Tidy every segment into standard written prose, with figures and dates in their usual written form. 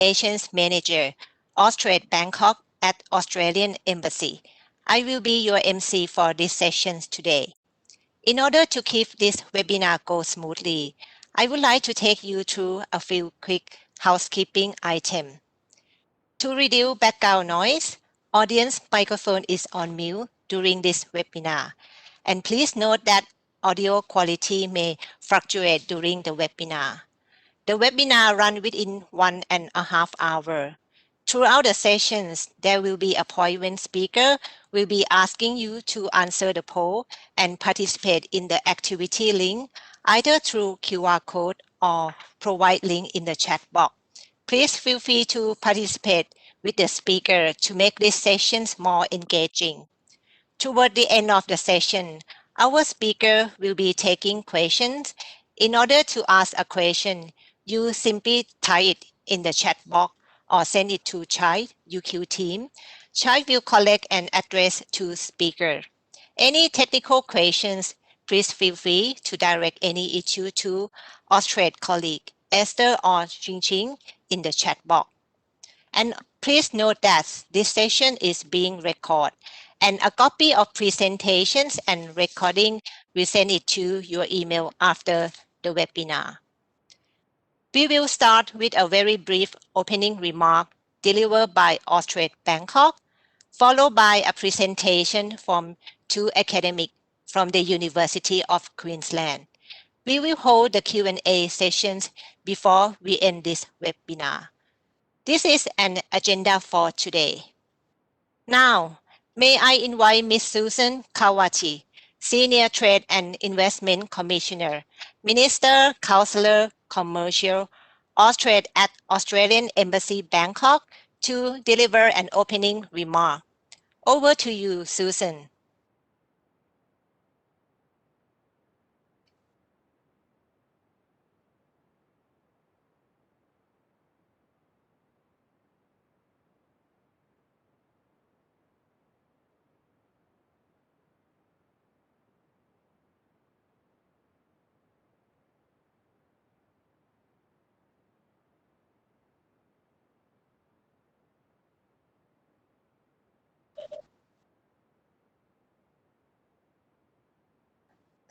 Communications Manager, Austrade Bangkok at Australian Embassy. I will be your MC for this session today. In order to keep this webinar go smoothly, I would like to take you through a few quick housekeeping items. To reduce background noise, audience microphone is on mute during this webinar. And please note that audio quality may fluctuate during the webinar. The webinar runs within 1.5 hours. Throughout the sessions, there will be a point when speaker will be asking you to answer the poll and participate in the activity link, either through QR code or provide link in the chat box. Please feel free to participate with the speaker to make these sessions more engaging. Toward the end of the session, our speaker will be taking questions. In order to ask a question, you simply type it in the chat box or send it to Chai UQ team. Chai will collect and address to speaker. Any technical questions, please feel free to direct any issue to Austrade colleague Esther or Ching in the chat box. And please note that this session is being recorded, and a copy of presentations and recording will send it to your email after the webinar. We will start with a very brief opening remark delivered by Austrade Bangkok, followed by a presentation from two academics from the University of Queensland. We will hold the Q&A sessions before we end this webinar. This is an agenda for today. Now, may I invite Ms. Susan Kawati, Senior Trade and Investment Commissioner, Minister, Councillor, Commercial, Austrade at Australian Embassy Bangkok, to deliver an opening remark. Over to you, Susan.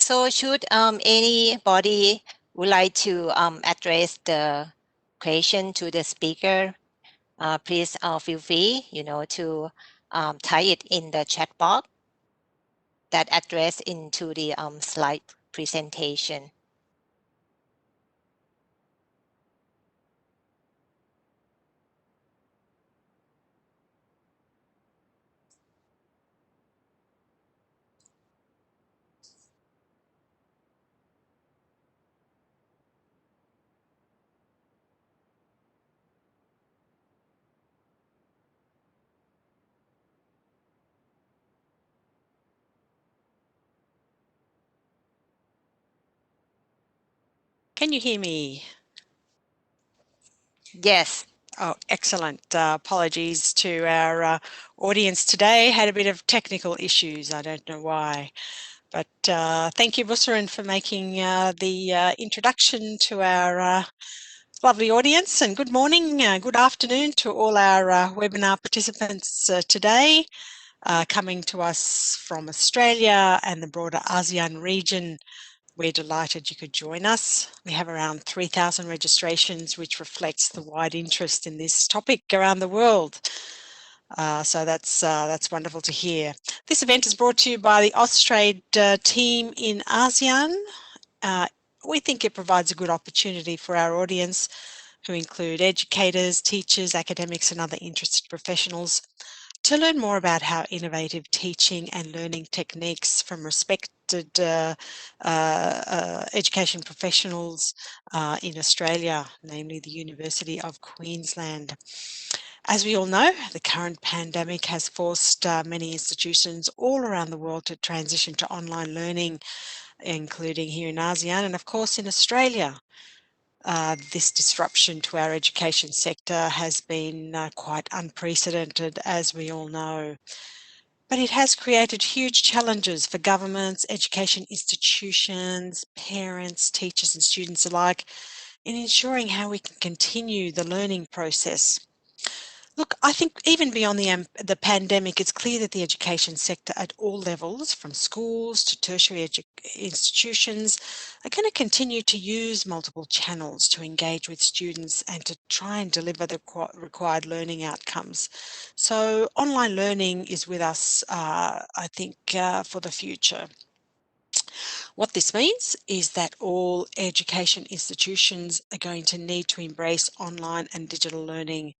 So should anybody would like to address the question to the speaker, please feel free, to type it in the chat box that address into the slide presentation. Can you hear me? Yes. Oh, excellent. Apologies to our audience today. Had a bit of technical issues. I don't know why. But thank you, Bussarin, for making the introduction to our lovely audience. And good morning, good afternoon to all our webinar participants today, coming to us from Australia and the broader ASEAN region. We're delighted you could join us. We have around 3,000 registrations, which reflects the wide interest in this topic around the world. So that's wonderful to hear. This event is brought to you by the Austrade team in ASEAN. We think it provides a good opportunity for our audience, who include educators, teachers, academics, and other interested professionals, to learn more about how innovative teaching and learning techniques from respected education professionals in Australia, namely the University of Queensland. As we all know, the current pandemic has forced many institutions all around the world to transition to online learning, including here in ASEAN and of course in Australia. This disruption to our education sector has been quite unprecedented, as we all know. But it has created huge challenges for governments, education institutions, parents, teachers and students alike, in ensuring how we can continue the learning process. Look, I think even beyond the pandemic, it's clear that the education sector at all levels, from schools to tertiary institutions, are going to continue to use multiple channels to engage with students and to try and deliver the required learning outcomes. So online learning is with us, I think, for the future. What this means is that all education institutions are going to need to embrace online and digital learning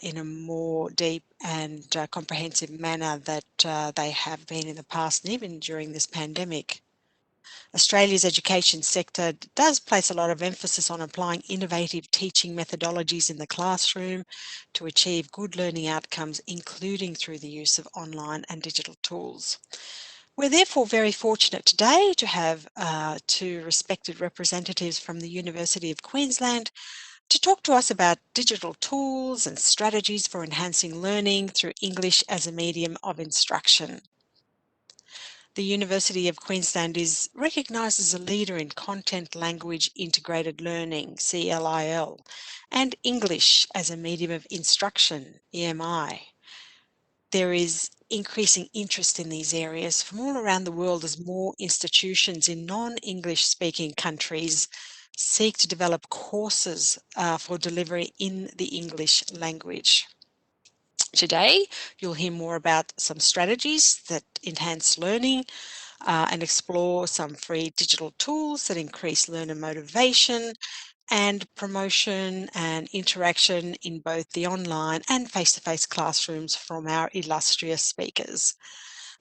in a more deep and comprehensive manner that they have been in the past, and even during this pandemic. Australia's education sector does place a lot of emphasis on applying innovative teaching methodologies in the classroom to achieve good learning outcomes, including through the use of online and digital tools. We're therefore very fortunate today to have two respected representatives from the University of Queensland to talk to us about digital tools and strategies for enhancing learning through English as a medium of instruction. The University of Queensland is recognised as a leader in content language integrated learning, CLIL, and English as a medium of instruction, EMI. There is increasing interest in these areas from all around the world as more institutions in non-English speaking countries seek to develop courses for delivery in the English language. Today, you'll hear more about some strategies that enhance learning and explore some free digital tools that increase learner motivation and promotion and interaction in both the online and face-to-face classrooms from our illustrious speakers.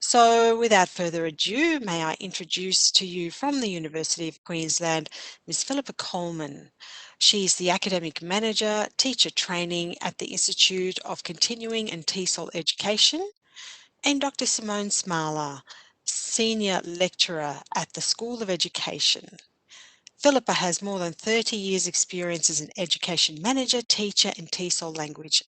So without further ado, may I introduce to you from the University of Queensland, Ms. Philippa Coleman. She is the Academic Manager, Teacher Training at the Institute of Continuing and TESOL Education, and Dr. Simone Smala, Senior Lecturer at the School of Education. Philippa has more than 30 years' experience as an education manager, teacher, and TESOL language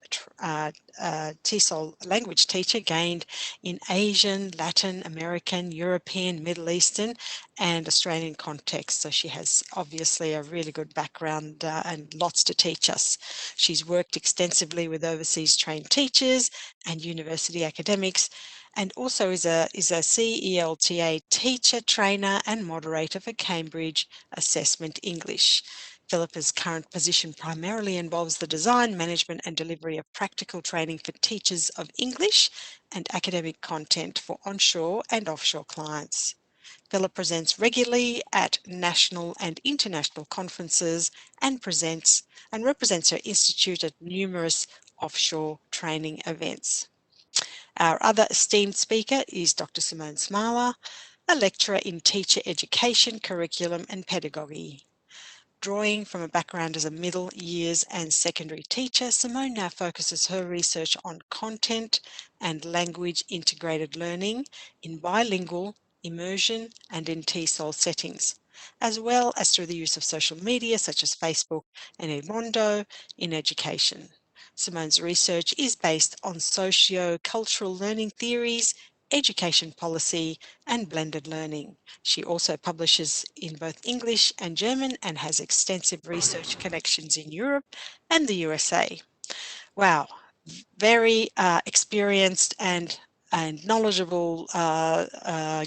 teacher gained in Asian, Latin American, European, Middle Eastern, and Australian contexts. So she has obviously a really good background and lots to teach us. She's worked extensively with overseas trained teachers and university academics, and also is a CELTA teacher, trainer, and moderator for Cambridge Assessment English. Philippa's current position primarily involves the design, management, and delivery of practical training for teachers of English and academic content for onshore and offshore clients. Philippa presents regularly at national and international conferences and represents her institute at numerous offshore training events. Our other esteemed speaker is Dr. Simone Smala, a lecturer in teacher education, curriculum and pedagogy. Drawing from a background as a middle years and secondary teacher, Simone now focuses her research on content and language integrated learning in bilingual, immersion and in TESOL settings, as well as through the use of social media such as Facebook and Edmodo in education. Simone's research is based on socio-cultural learning theories, education policy and blended learning. She also publishes in both English and German and has extensive research connections in Europe and the USA. Wow, very experienced and knowledgeable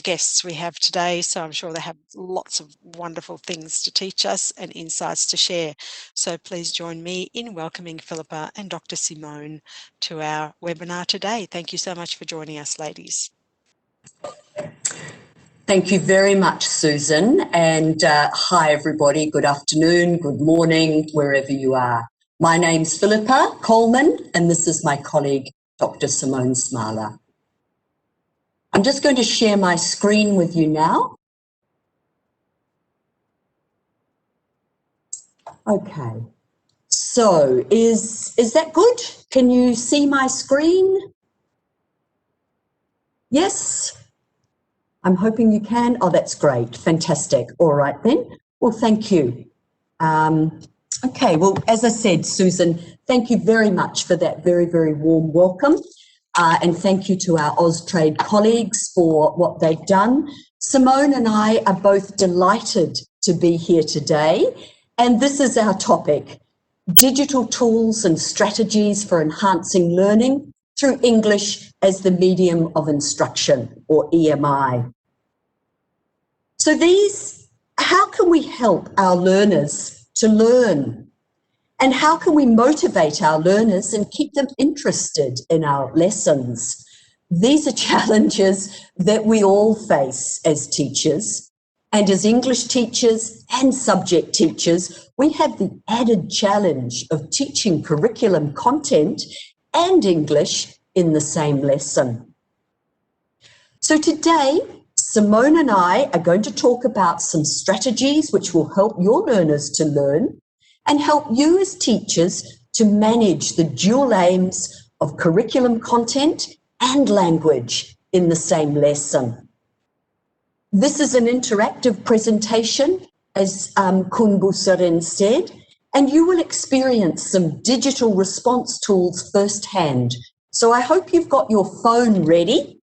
guests we have today, so I'm sure they have lots of wonderful things to teach us and insights to share. So please join me in welcoming Philippa and Dr. Simone to our webinar today. Thank you so much for joining us, ladies. Thank you very much, Susan, and hi everybody, good afternoon, good morning, wherever you are. My name's Philippa Coleman and this is my colleague, Dr. Simone Smala. I'm just going to share my screen with you now. Okay, so is that good? Can you see my screen? Yes? I'm hoping you can. Oh, that's great. Fantastic. All right then. Well, thank you. Okay, well, as I said, Susan, thank you very much for that very, very warm welcome. And thank you to our Austrade colleagues for what they've done. Simone and I are both delighted to be here today. And this is our topic: digital tools and strategies for enhancing learning through English as the medium of instruction, or EMI. So how can we help our learners to learn? And how can we motivate our learners and keep them interested in our lessons? These are challenges that we all face as teachers. And as English teachers and subject teachers, we have the added challenge of teaching curriculum content and English in the same lesson. So today, Simone and I are going to talk about some strategies which will help your learners to learn and help you as teachers to manage the dual aims of curriculum content and language in the same lesson. This is an interactive presentation, as Kun Busarin said, and you will experience some digital response tools firsthand. So I hope you've got your phone ready,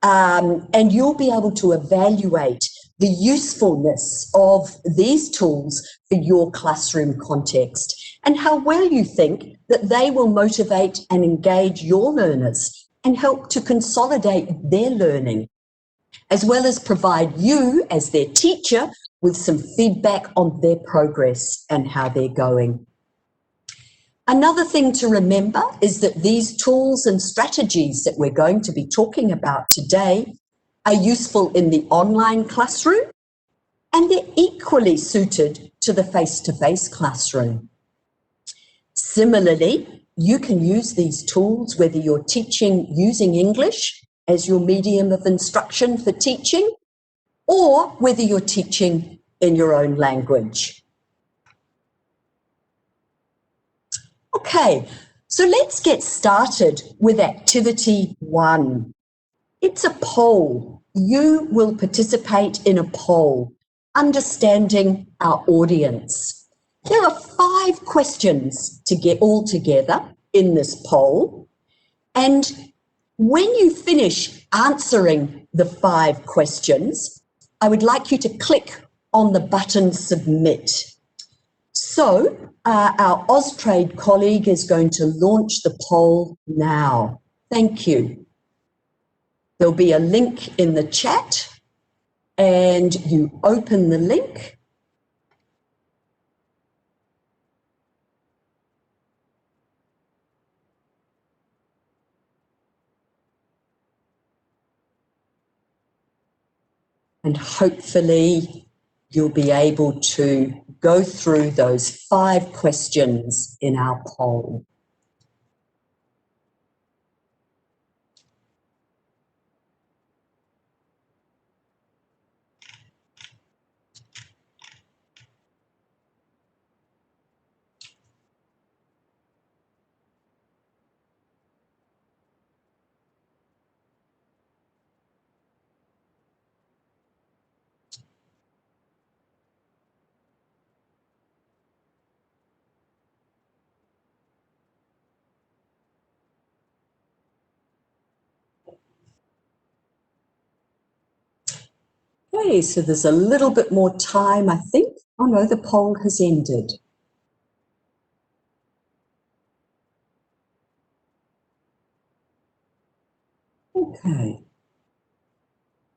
and you'll be able to evaluate the usefulness of these tools for your classroom context and how well you think that they will motivate and engage your learners and help to consolidate their learning, as well as provide you as their teacher with some feedback on their progress and how they're going. Another thing to remember is that these tools and strategies that we're going to be talking about today are useful in the online classroom, and they're equally suited to the face-to-face classroom. Similarly, you can use these tools whether you're teaching using English as your medium of instruction for teaching, or whether you're teaching in your own language. Okay, so let's get started with activity 1. It's a poll. You will participate in a poll, understanding our audience. There are 5 questions to get all together in this poll, and when you finish answering the 5 questions, I would like you to click on the button Submit. So our Austrade colleague is going to launch the poll now. Thank you. There'll be a link in the chat, and you open the link. And hopefully you'll be able to go through those 5 questions in our poll. Okay, so there's a little bit more time, I think. Oh no, the poll has ended. Okay.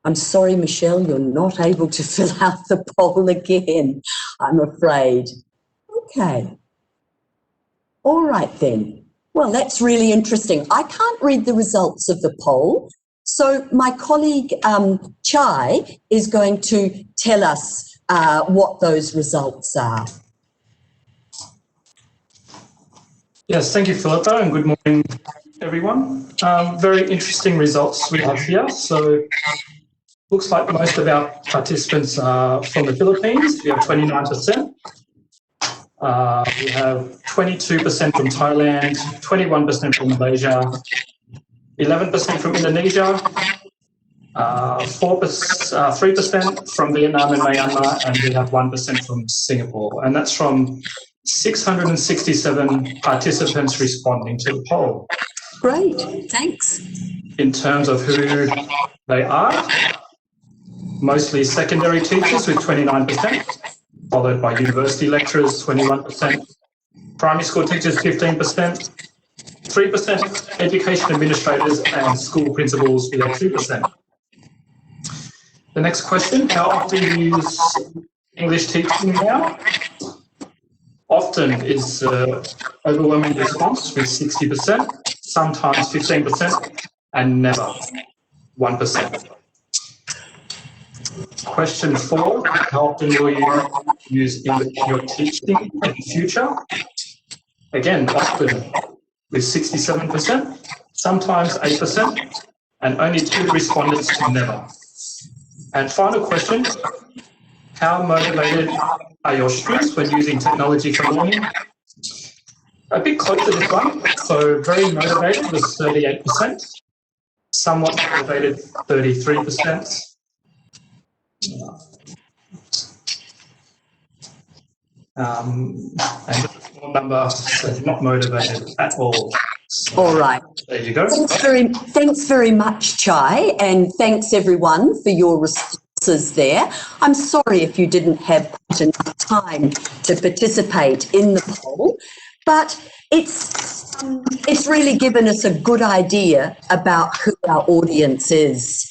I'm sorry, Michelle, you're not able to fill out the poll again, I'm afraid. Okay. All right then. Well, that's really interesting. I can't read the results of the poll, so my colleague Chai is going to tell us what those results are. Yes, thank you, Philippa, and good morning, everyone. Very interesting results we have here. So looks like most of our participants are from the Philippines. We have 29%. We have 22% from Thailand, 21% from Malaysia, 11% from Indonesia, 3% from Vietnam and Myanmar, and we have 1% from Singapore. And that's from 667 participants responding to the poll. Great, thanks. In terms of who they are, mostly secondary teachers with 29%, followed by university lecturers, 21%, primary school teachers, 15%, 3% education administrators and school principals with a 2%. The next question, how often do you use English teaching now? Often is overwhelming response with 60%, sometimes 15%, and never 1%. Question 4, how often will you use English in your teaching in the future? Again, often with 67%, sometimes 8%, and only 2 respondents to never. And final question, how motivated are your students when using technology for learning? A bit close to this one, so very motivated was 38%, somewhat motivated 33%, and a small number said not motivated at all. So, all right. there you go. Thanks very much, Chai, and thanks everyone for your responses there. I'm sorry if you didn't have quite enough time to participate in the poll, but it's really given us a good idea about who our audience is.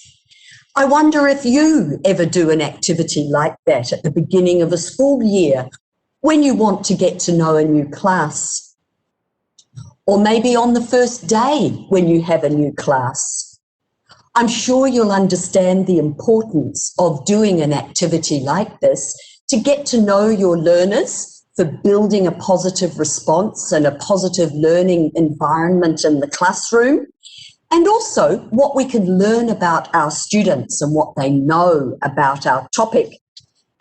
I wonder if you ever do an activity like that at the beginning of a school year when you want to get to know a new class, or maybe on the first day when you have a new class. I'm sure you'll understand the importance of doing an activity like this to get to know your learners, for building a positive response and a positive learning environment in the classroom, and also what we can learn about our students and what they know about our topic.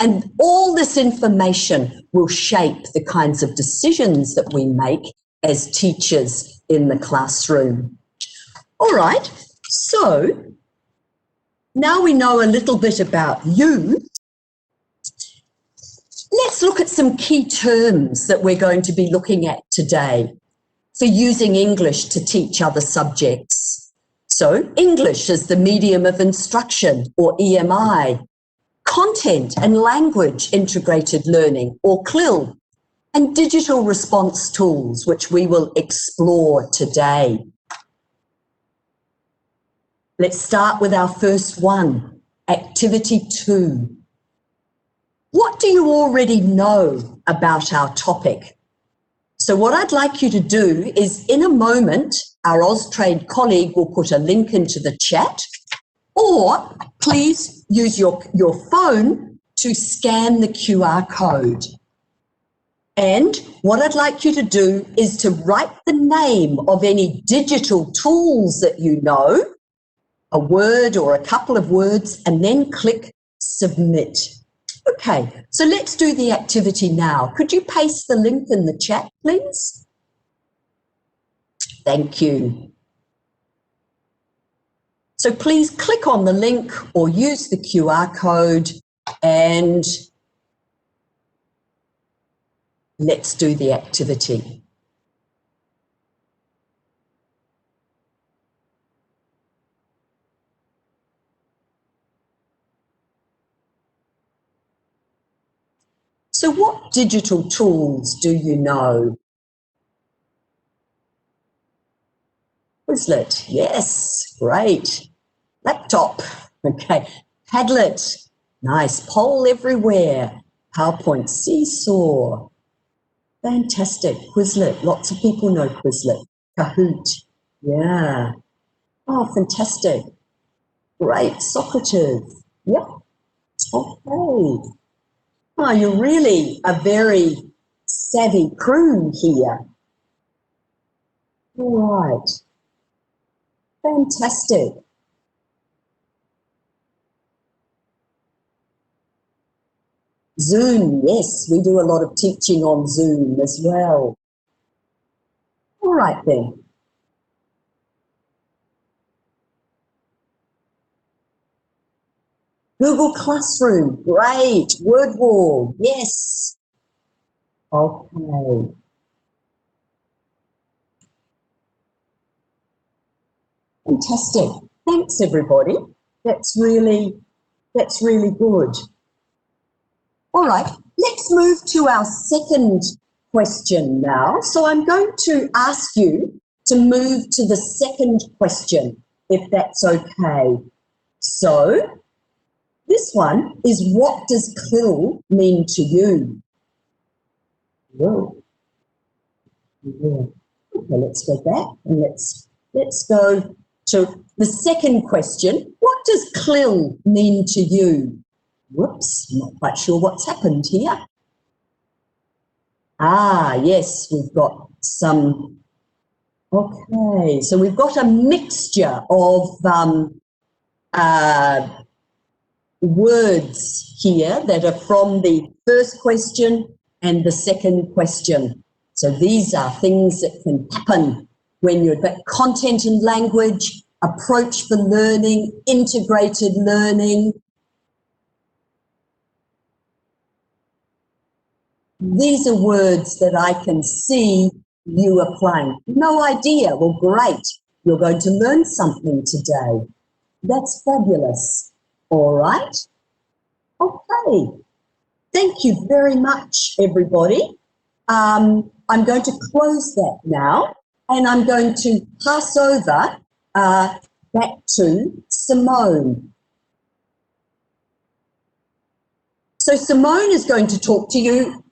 And all this information will shape the kinds of decisions that we make as teachers in the classroom. All right, so now we know a little bit about you. Let's look at some key terms that we're going to be looking at today for using English to teach other subjects. So, English as the medium of instruction, or EMI, content and language integrated learning, or CLIL, and digital response tools, which we will explore today. Let's start with our first one, Activity 2. What do you already know about our topic? So what I'd like you to do is, in a moment, our Austrade colleague will put a link into the chat, or please use your phone to scan the QR code. And what I'd like you to do is to write the name of any digital tools that you know, a word or a couple of words, and then click Submit. Okay, so let's do the activity now. Could you paste the link in the chat, please? Thank you. So please click on the link or use the QR code and let's do the activity. So what digital tools do you know? Quizlet, yes, great. Laptop, okay. Padlet, nice. Poll everywhere. PowerPoint, Seesaw, fantastic. Quizlet, lots of people know Quizlet. Kahoot, yeah. Oh, fantastic. Great. Socrative, yep. Okay. Oh, you're really a very savvy crew here. All right. Fantastic. Zoom, yes, we do a lot of teaching on Zoom as well. All right then. Google Classroom, great. WordWall, yes. Okay. Fantastic. Thanks, everybody. That's really good. All right, let's move to our second question now. So I'm going to ask you to move to the second question, if that's okay. So this one is, what does CLIL mean to you? Whoa. Yeah. Okay, let's go back and let's go to the second question. What does CLIL mean to you? Whoops, I'm not quite sure what's happened here. Ah, yes, we've got some. Okay, so we've got a mixture of words here that are from the first question and the second question. So these are things that can happen when you're at content and language, approach for learning, integrated learning. These are words that I can see you applying. No idea. Well, great. You're going to learn something today. That's fabulous. All right. Okay. Thank you very much, everybody. I'm going to close that now, and I'm going to pass over back to Simone. So Simone is going to talk to you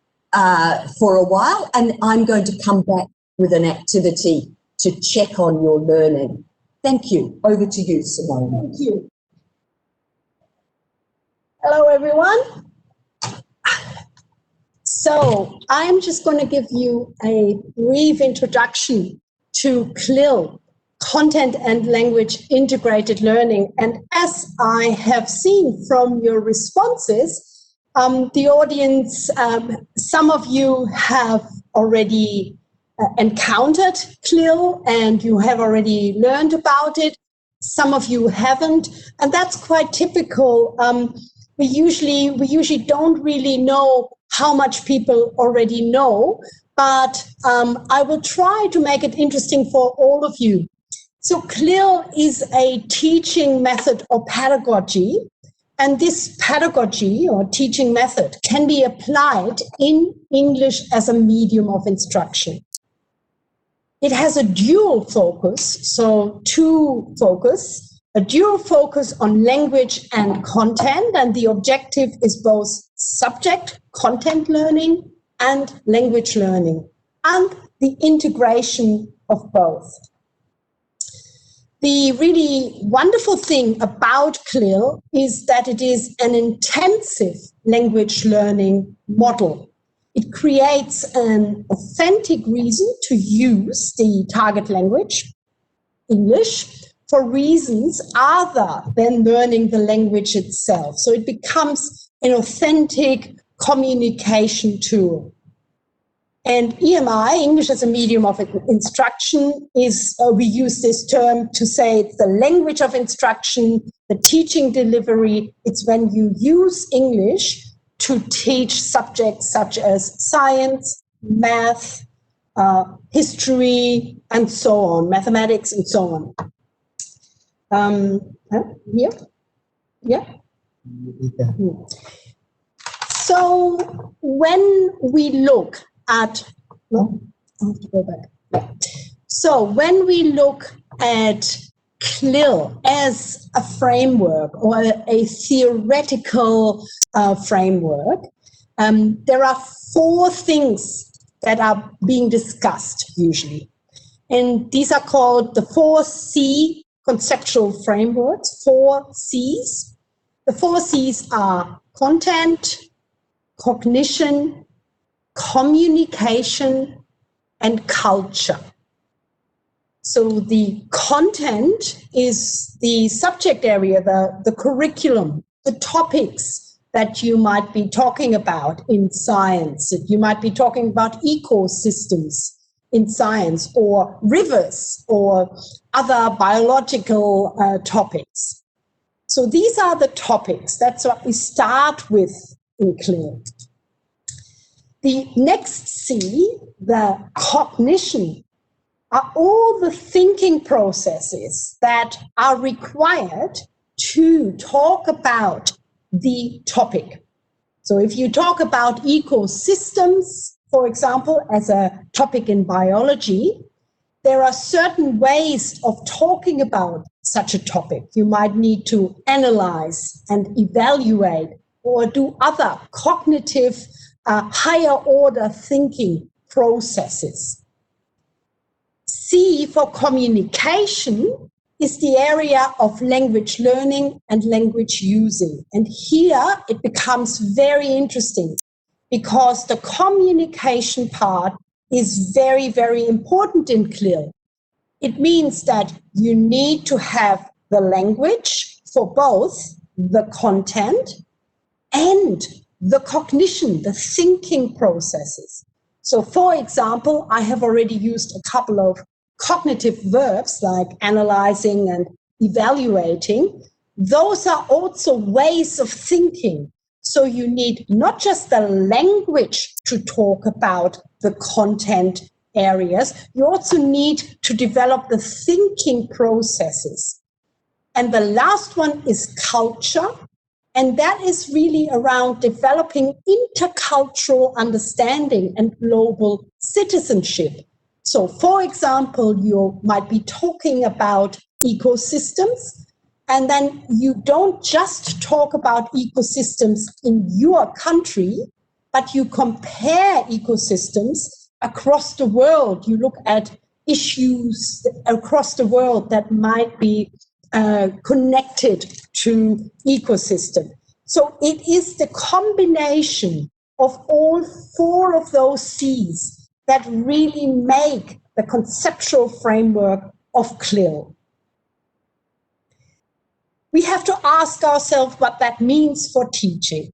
for a while, and I'm going to come back with an activity to check on your learning. Thank you. Over to you, Simone. Thank you. Hello, everyone. So I'm just going to give you a brief introduction to CLIL, Content and Language Integrated Learning. And as I have seen from your responses, the audience, some of you have already encountered CLIL and you have already learned about it. Some of you haven't, and that's quite typical. We usually don't really know how much people already know, but I will try to make it interesting for all of you. So CLIL is a teaching method or pedagogy, and this pedagogy or teaching method can be applied in English as a medium of instruction. It has a dual focus, so two focus. A dual focus on language and content, and the objective is both subject, content learning, and language learning, and the integration of both. The really wonderful thing about CLIL is that it is an intensive language learning model. It creates an authentic reason to use the target language, English, for reasons other than learning the language itself. So it becomes an authentic communication tool. And EMI, English as a medium of instruction, is, we use this term to say it's the language of instruction, the teaching delivery. It's when you use English to teach subjects such as science, math, history, and so on, mathematics, and so on. Here? Yeah? So when we look at, no, I have to go back. Yeah. So when we look at CLIL as a framework or a theoretical framework, there are four things that are being discussed usually. And these are called the 4C conceptual frameworks, 4 Cs. The 4 Cs are content, cognition, communication, and culture. So the content is the subject area, the curriculum, the topics that you might be talking about in science. You might be talking about ecosystems in science, or rivers, or other biological topics. So these are the topics. That's what we start with in CLIL. The next C, the cognition, are all the thinking processes that are required to talk about the topic. So if you talk about ecosystems, for example, as a topic in biology, there are certain ways of talking about such a topic. You might need to analyze and evaluate or do other cognitive, higher order thinking processes. C for communication is the area of language learning and language using. And here it becomes very interesting because the communication part is very, very important in CLIL. It means that you need to have the language for both the content and the cognition, the thinking processes. So, for example, I have already used a couple of cognitive verbs like analyzing and evaluating. Those are also ways of thinking. So you need not just the language to talk about the content areas, you also need to develop the thinking processes. And the last one is culture. And that is really around developing intercultural understanding and global citizenship. So, for example, you might be talking about ecosystems, and then you don't just talk about ecosystems in your country, but you compare ecosystems across the world. You look at issues across the world that might be connected to ecosystem. So it is the combination of all four of those C's that really make the conceptual framework of CLIL. We have to ask ourselves what that means for teaching.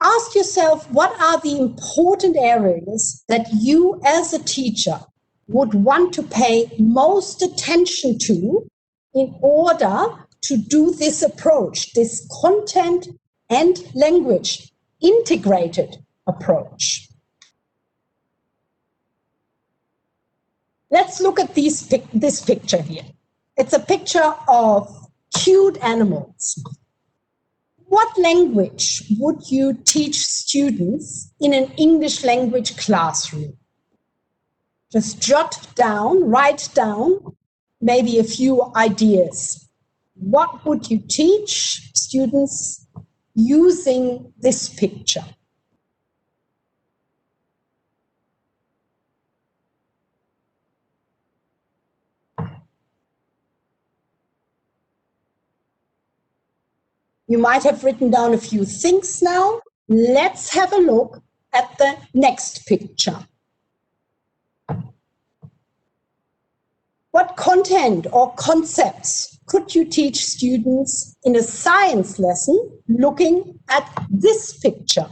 Ask yourself, what are the important areas that you as a teacher would want to pay most attention to in order to do this approach, this content and language integrated approach? Let's look at this picture here. It's a picture of cute animals. What language would you teach students in an English language classroom? Just jot down, write down maybe a few ideas. What would you teach students using this picture? You might have written down a few things now. Let's have a look at the next picture. What content or concepts could you teach students in a science lesson looking at this picture?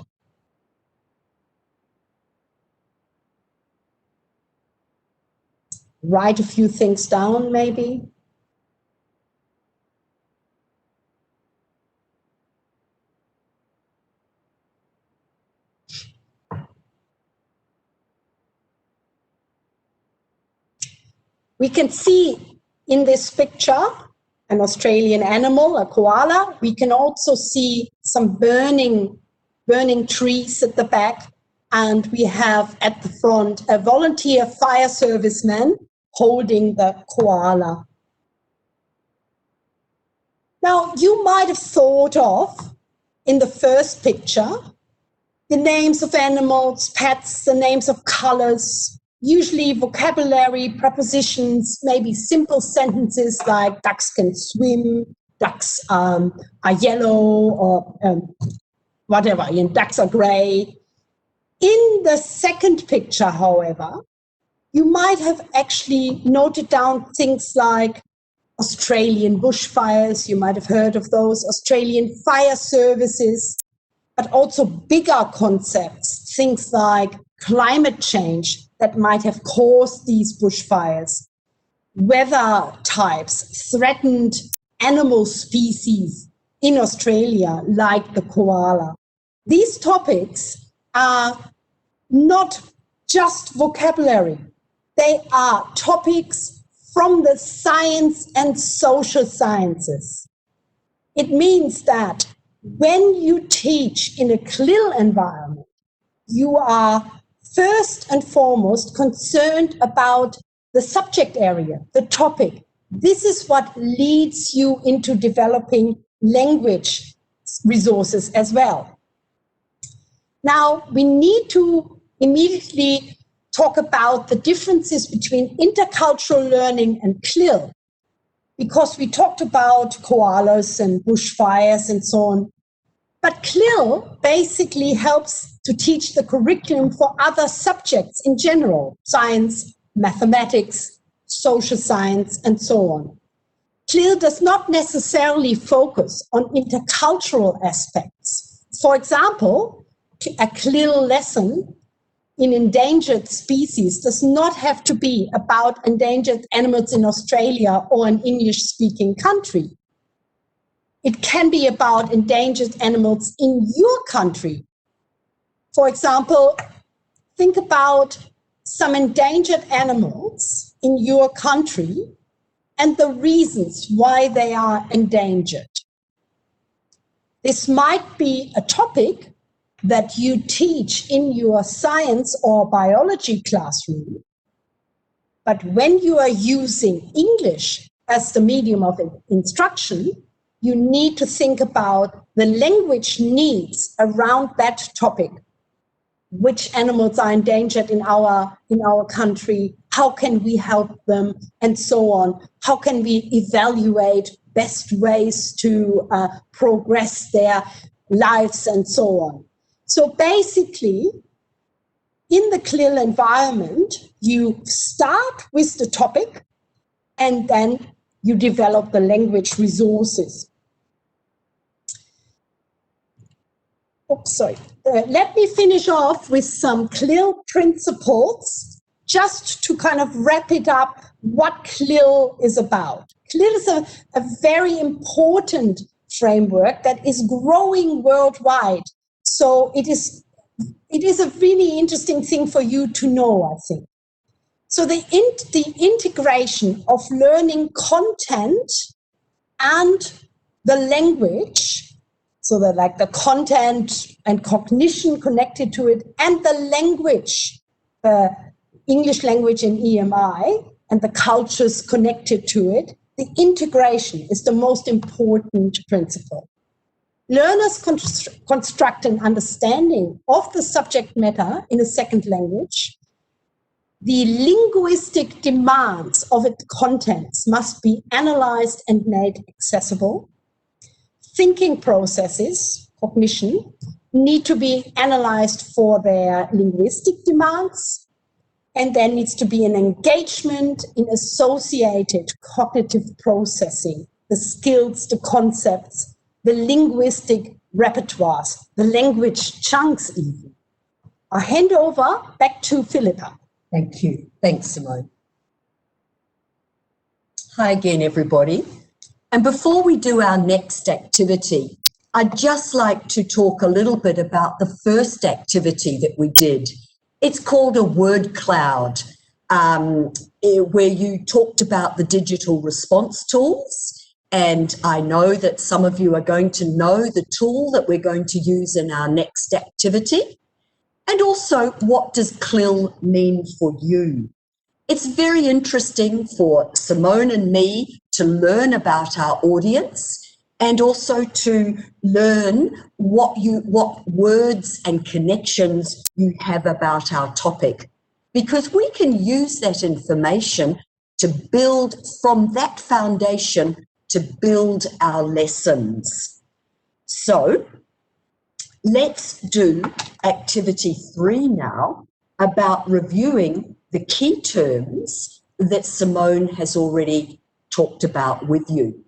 Write a few things down, maybe. We can see in this picture an Australian animal, a koala. We can also see some burning trees at the back. And we have at the front a volunteer fire serviceman holding the koala. Now, you might have thought of, in the first picture, the names of animals, pets, the names of colors, usually vocabulary, prepositions, maybe simple sentences like ducks can swim, ducks are yellow, or whatever, and ducks are gray. In the second picture, however, you might have actually noted down things like Australian bushfires, you might have heard of those, Australian fire services, but also bigger concepts, things like climate change that might have caused these bushfires, weather types, threatened animal species in Australia, like the koala. These topics are not just vocabulary. They are topics from the science and social sciences. It means that when you teach in a CLIL environment, you are first and foremost concerned about the subject area, the topic. This is what leads you into developing language resources as well. Now, we need to immediately talk about the differences between intercultural learning and CLIL, because we talked about koalas and bushfires and so on. But CLIL basically helps to teach the curriculum for other subjects in general, science, mathematics, social science, and so on. CLIL does not necessarily focus on intercultural aspects. For example, a CLIL lesson in endangered species does not have to be about endangered animals in Australia or an English-speaking country. It can be about endangered animals in your country. For example, think about some endangered animals in your country and the reasons why they are endangered. This might be a topic that you teach in your science or biology classroom, but when you are using English as the medium of instruction, you need to think about the language needs around that topic. Which animals are endangered in our country? How can we help them? And so on. How can we evaluate best ways to progress their lives and so on? So basically, in the CLIL environment, you start with the topic and then you develop the language resources. Oops, sorry. Let me finish off with some CLIL principles, just to kind of wrap it up what CLIL is about. CLIL is a very important framework that is growing worldwide. So it is a really interesting thing for you to know, I think. So the integration of learning content and the language, so that like the content and cognition connected to it, and the language, the English language in EMI, and the cultures connected to it, the integration is the most important principle. Learners construct an understanding of the subject matter in a second language. The linguistic demands of its contents must be analyzed and made accessible. Thinking processes, cognition, need to be analyzed for their linguistic demands, and there needs to be an engagement in associated cognitive processing, the skills, the concepts, the linguistic repertoires, the language chunks even. I'll hand over back to Philippa. Thank you. Thanks, Simone. Hi again, everybody. And before we do our next activity, I'd just like to talk a little bit about the first activity that we did. It's called a word cloud, where you talked about the digital response tools. And I know that some of you are going to know the tool that we're going to use in our next activity. And also, what does CLIL mean for you? It's very interesting for Simone and me to learn about our audience and also to learn what words and connections you have about our topic, because we can use that information to build from that foundation to build our lessons. So let's do activity 3 now, about reviewing the key terms that Simone has already talked about with you.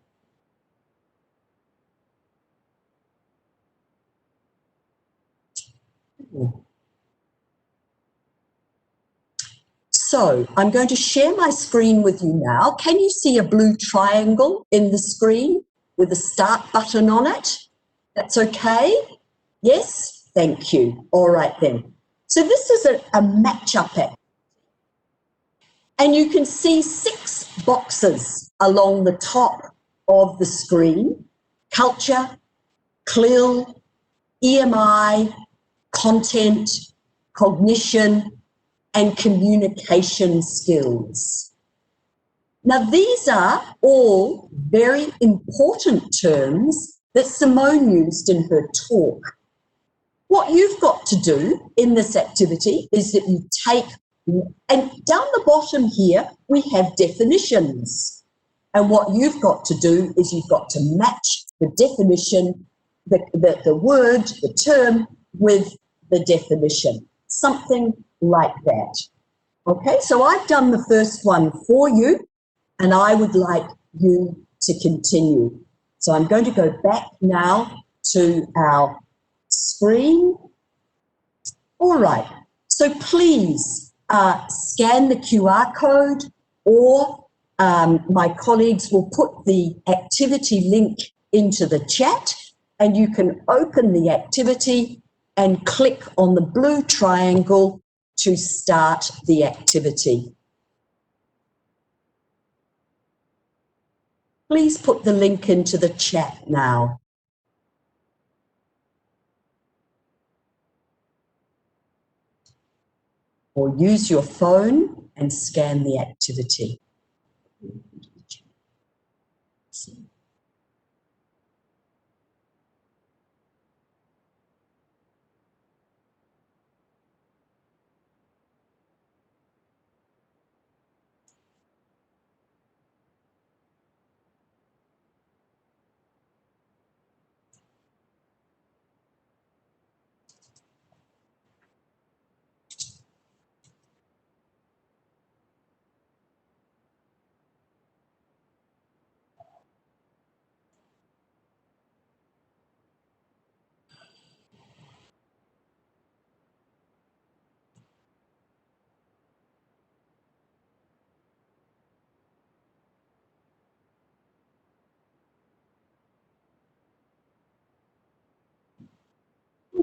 So I'm going to share my screen with you now. Can you see a blue triangle in the screen with a start button on it? That's okay? Yes? Thank you. All right then. So this is a match-up act. And you can see 6 boxes along the top of the screen: culture, CLIL, EMI, content, cognition, and communication skills. Now, these are all very important terms that Simone used in her talk. What you've got to do in this activity is that you take, and down the bottom here, we have definitions. And what you've got to do is you've got to match the definition, the word, the term with the definition, something like that. Okay, so I've done the first one for you, and I would like you to continue. So I'm going to go back now to our screen. All right, so please scan the QR code, or my colleagues will put the activity link into the chat, and you can open the activity and click on the blue triangle to start the activity. Please put the link into the chat now. Or use your phone and scan the activity.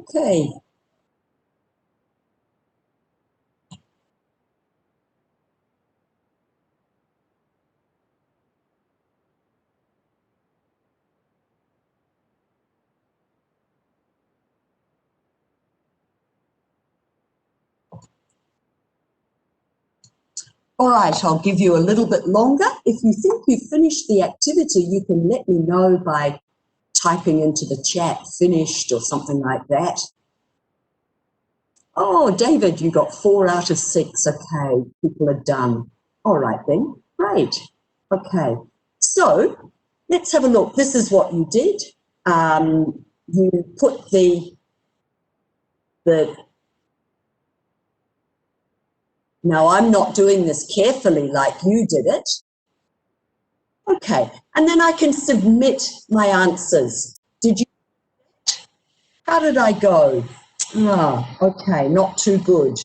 Okay. All right, I'll give you a little bit longer. If you think you've finished the activity, you can let me know by typing into the chat, finished or something like that. Oh, David, you got 4 out of 6. Okay, people are done. All right then, great. Okay, so let's have a look. This is what you did. You put the now I'm not doing this carefully like you did it. Okay, and then I can submit my answers. Did you? How did I go? Ah, okay, not too good.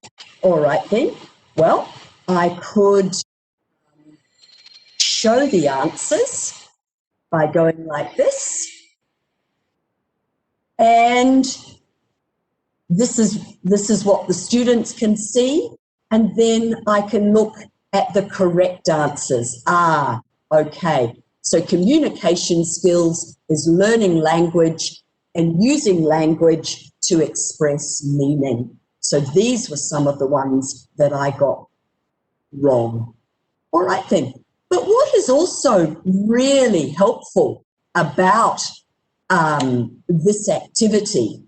All right then. Well, I could show the answers by going like this. And this is what the students can see. And then I can look at the correct answers. Ah, okay. So communication skills is learning language and using language to express meaning. So these were some of the ones that I got wrong. All right then. But what is also really helpful about this activity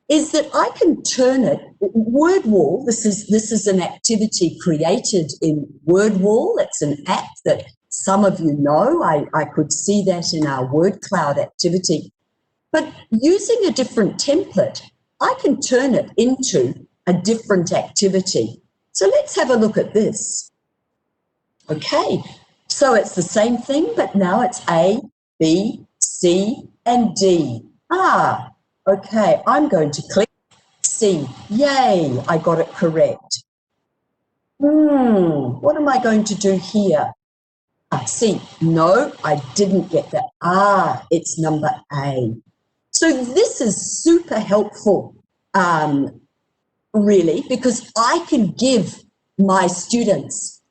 is that I can turn it, WordWall, this is an activity created in WordWall. It's an app that some of you know. I could see that in our word cloud activity. But using a different template, I can turn it into a different activity. So let's have a look at this. Okay, so it's the same thing, but now it's A, B, C, and D. Ah, okay, I'm going to click C. Yay, I got it correct. What am I going to do here? C. No, I didn't get that. Ah, it's number A. So this is super helpful, really, because I can give my students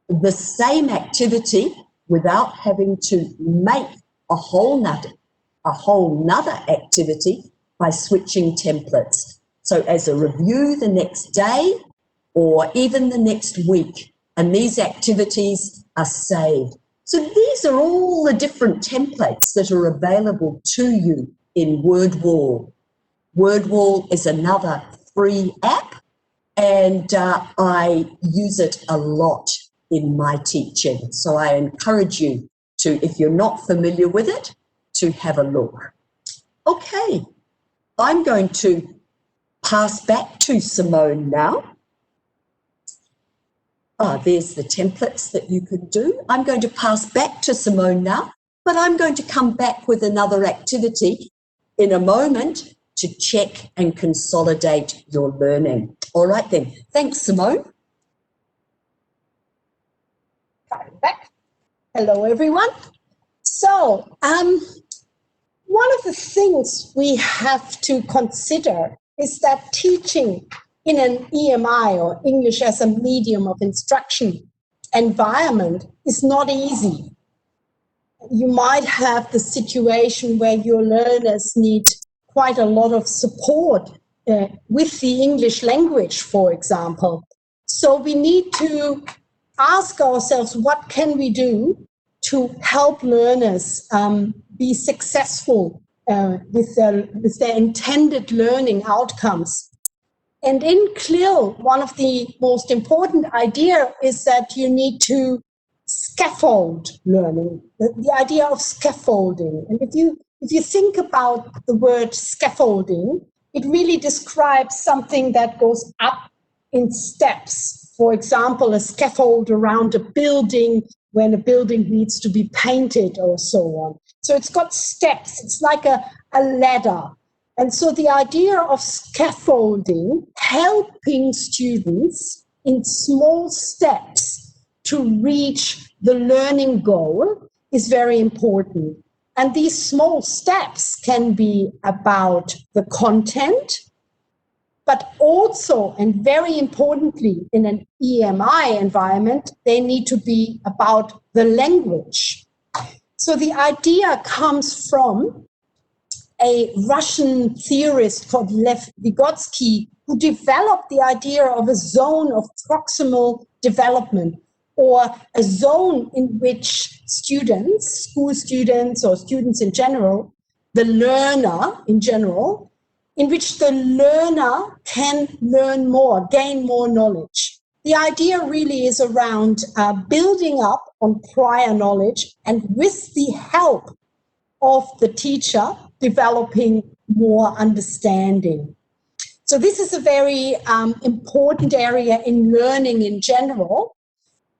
the same activity without having to make a whole a whole nother activity by switching templates. So as a review the next day or even the next week, and these activities are saved. So these are all the different templates that are available to you in WordWall. WordWall is another free app, and I use it a lot in my teaching. So I encourage you to, if you're not familiar with it, to have a look. Okay, I'm going to pass back to Simone now. There's the templates that you could do. I'm going to pass back to Simone now, but I'm going to come back with another activity in a moment to check and consolidate your learning. All right then. Thanks, Simone. Coming back. Hello, everyone. So, one of the things we have to consider is that teaching in an EMI, or English as a medium of instruction, environment is not easy. You might have the situation where your learners need quite a lot of support with the English language, for example. So we need to ask ourselves, what can we do to help learners be successful with their intended learning outcomes? And in CLIL, one of the most important ideas is that you need to scaffold learning, the idea of scaffolding. And if you think about the word scaffolding, it really describes something that goes up in steps. For example, a scaffold around a building when a building needs to be painted or so on. So it's got steps. It's like a ladder. And so the idea of scaffolding, helping students in small steps to reach the learning goal, is very important. And these small steps can be about the content, but also, and very importantly, in an EMI environment, they need to be about the language. So the idea comes from a Russian theorist called Lev Vygotsky, who developed the idea of a zone of proximal development, or a zone in which students, school students or students in general, the learner in general, in which the learner can learn more, gain more knowledge. The idea really is around building up on prior knowledge, and with the help of the teacher, developing more understanding. So this is a very important area in learning in general.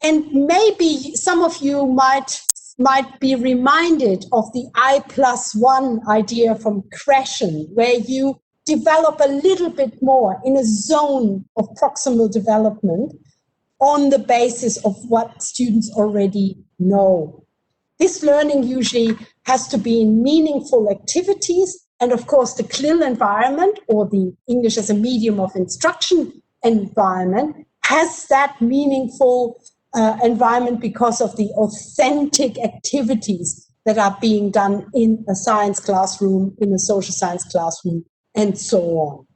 And maybe some of you might be reminded of the I+1 idea from Krashen, where you develop a little bit more in a zone of proximal development on the basis of what students already know. This learning usually has to be in meaningful activities, and of course the CLIL environment, or the English as a medium of instruction environment, has that meaningful environment because of the authentic activities that are being done in a science classroom, in a social science classroom, and so on.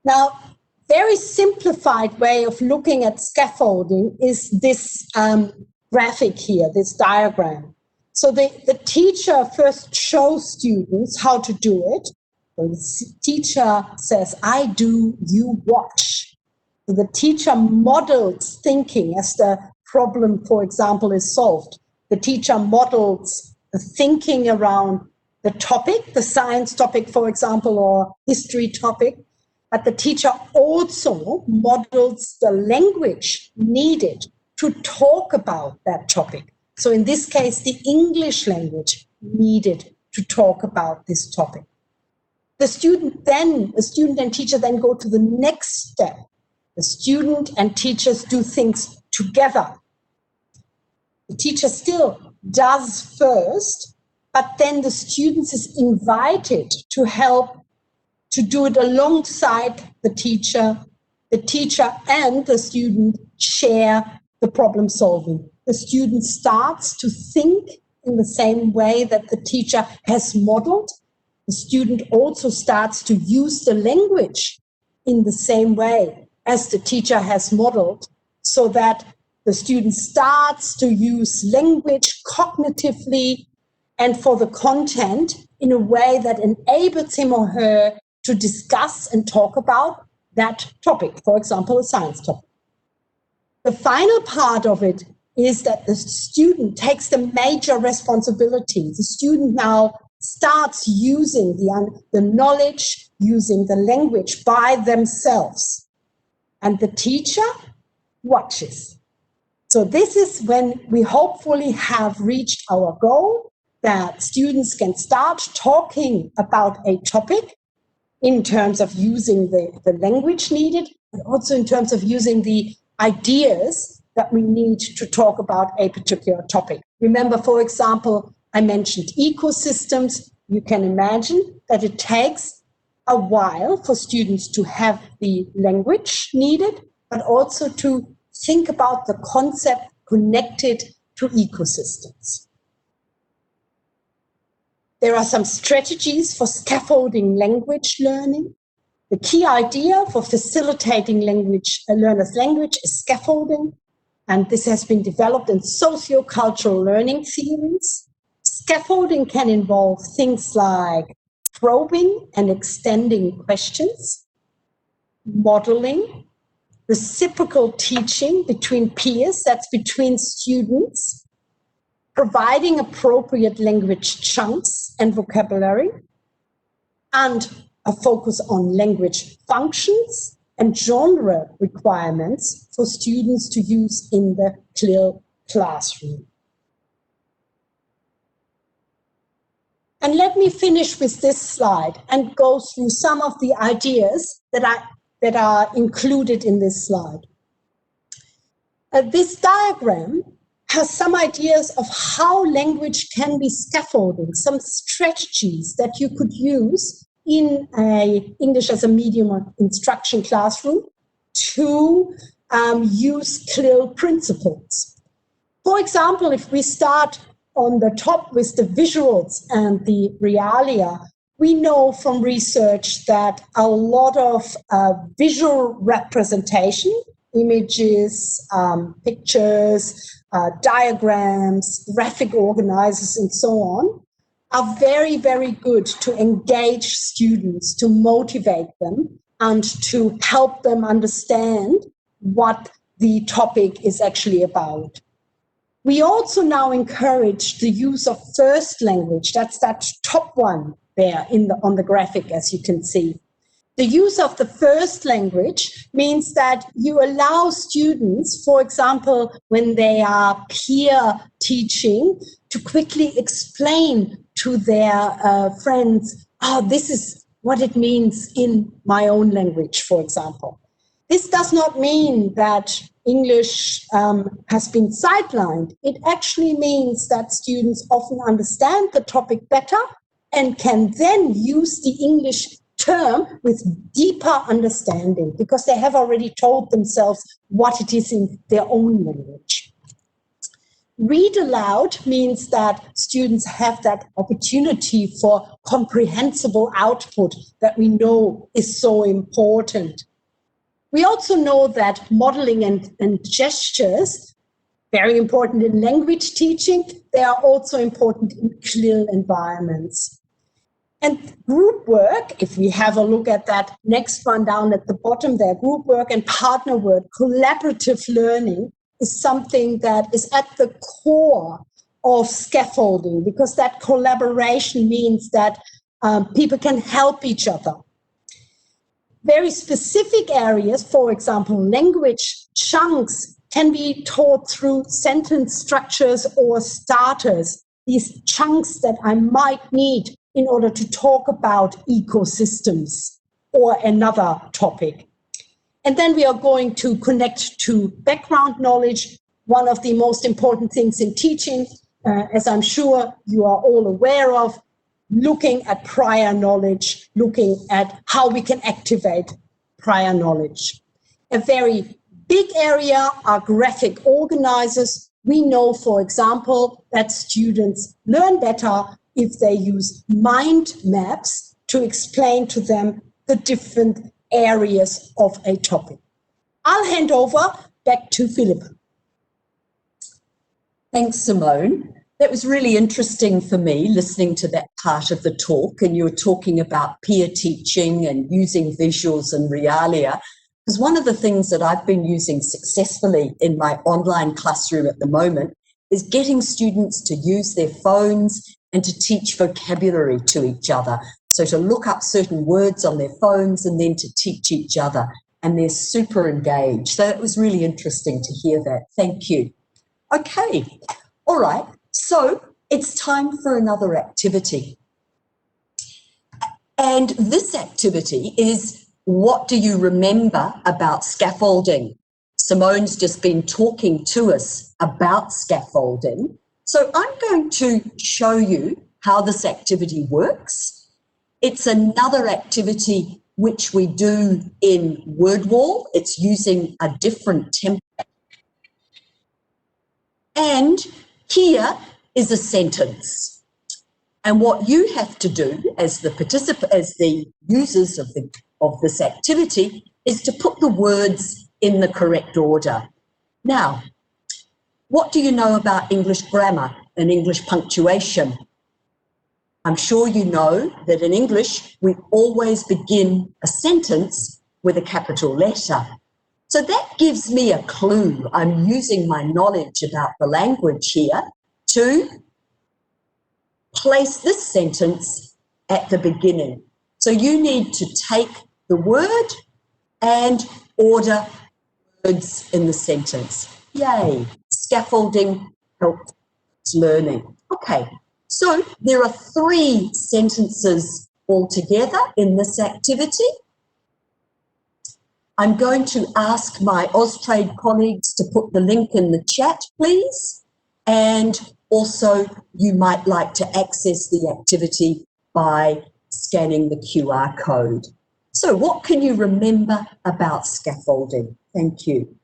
Now, very simplified way of looking at scaffolding is this graphic here, this diagram. So the teacher first shows students how to do it. The teacher says, I do, you watch. So the teacher models thinking as the problem, for example, is solved. The teacher models the thinking around the topic, the science topic, for example, or history topic. But the teacher also models the language needed to talk about that topic. So in this case, the English language needed to talk about this topic. The student and teacher then go to the next step. The student and teachers do things together. The teacher still does first, but then the student is invited to help to do it alongside the teacher. The teacher and the student share the problem solving. The student starts to think in the same way that the teacher has modeled. The student also starts to use the language in the same way as the teacher has modeled, so that the student starts to use language cognitively and for the content in a way that enables him or her to discuss and talk about that topic, for example, a science topic. The final part of it is that the student takes the major responsibility. The student now starts using the knowledge, using the language by themselves. And the teacher watches. So this is when we hopefully have reached our goal, that students can start talking about a topic in terms of using the language needed, but also in terms of using the ideas that we need to talk about a particular topic. Remember, for example, I mentioned ecosystems. You can imagine that it takes a while for students to have the language needed, but also to think about the concept connected to ecosystems. There are some strategies for scaffolding language learning. The key idea for facilitating learners' language is scaffolding, and this has been developed in socio-cultural learning theories. Scaffolding can involve things like probing and extending questions, modeling, reciprocal teaching between peers, that's between students, providing appropriate language chunks and vocabulary, and a focus on language functions and genre requirements for students to use in the CLIL classroom. And let me finish with this slide and go through some of the ideas that are included in this slide. This diagram has some ideas of how language can be scaffolded, some strategies that you could use in an English as a medium instruction classroom to use CLIL principles. For example, if we start on the top with the visuals and the realia, we know from research that a lot of visual representation, images, pictures, diagrams, graphic organizers, and so on, are very, very good to engage students, to motivate them, and to help them understand what the topic is actually about. We also now encourage the use of first language. That's that top one there on the graphic, as you can see. The use of the first language means that you allow students, for example, when they are peer teaching, to quickly explain to their friends, oh, this is what it means in my own language, for example. This does not mean that English has been sidelined. It actually means that students often understand the topic better and can then use the English term with deeper understanding because they have already told themselves what it is in their own language. Read aloud means that students have that opportunity for comprehensible output that we know is so important. We also know that modeling and gestures, very important in language teaching, they are also important in CLIL environments. And group work, if we have a look at that next one down at the bottom there, group work and partner work, collaborative learning is something that is at the core of scaffolding, because that collaboration means that people can help each other. Very specific areas, for example, language chunks, can be taught through sentence structures or starters, these chunks that I might need in order to talk about ecosystems or another topic. And then we are going to connect to background knowledge, one of the most important things in teaching, as I'm sure you are all aware of, looking at prior knowledge, looking at how we can activate prior knowledge. A very big area are graphic organizers. We know, for example, that students learn better if they use mind maps to explain to them the different areas of a topic. I'll hand over back to Philip. Thanks, Simone. That was really interesting for me, listening to that part of the talk, and you were talking about peer teaching and using visuals and realia. Because one of the things that I've been using successfully in my online classroom at the moment is getting students to use their phones and to teach vocabulary to each other. So to look up certain words on their phones and then to teach each other. And they're super engaged. So it was really interesting to hear that. Thank you. Okay, all right. So it's time for another activity. And this activity is, what do you remember about scaffolding? Simone's just been talking to us about scaffolding. So I'm going to show you how this activity works. It's another activity which we do in WordWall. It's using a different template. And here is a sentence. And what you have to do as the users of this activity is to put the words in the correct order. Now, what do you know about English grammar and English punctuation? I'm sure you know that in English, we always begin a sentence with a capital letter. So that gives me a clue. I'm using my knowledge about the language here to place this sentence at the beginning. So you need to take the word and order words in the sentence. Yay, scaffolding helps learning. Okay, so there are 3 sentences altogether in this activity. I'm going to ask my Austrade colleagues to put the link in the chat, please. And also, you might like to access the activity by scanning the QR code. So what can you remember about scaffolding? Thank you.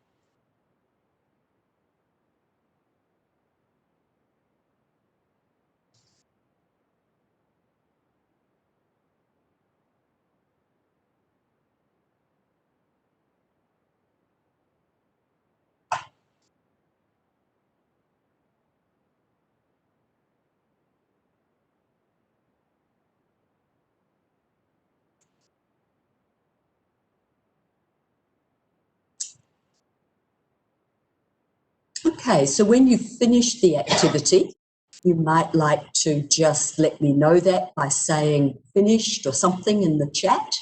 Okay, so when you finish the activity, you might like to just let me know that by saying finished or something in the chat.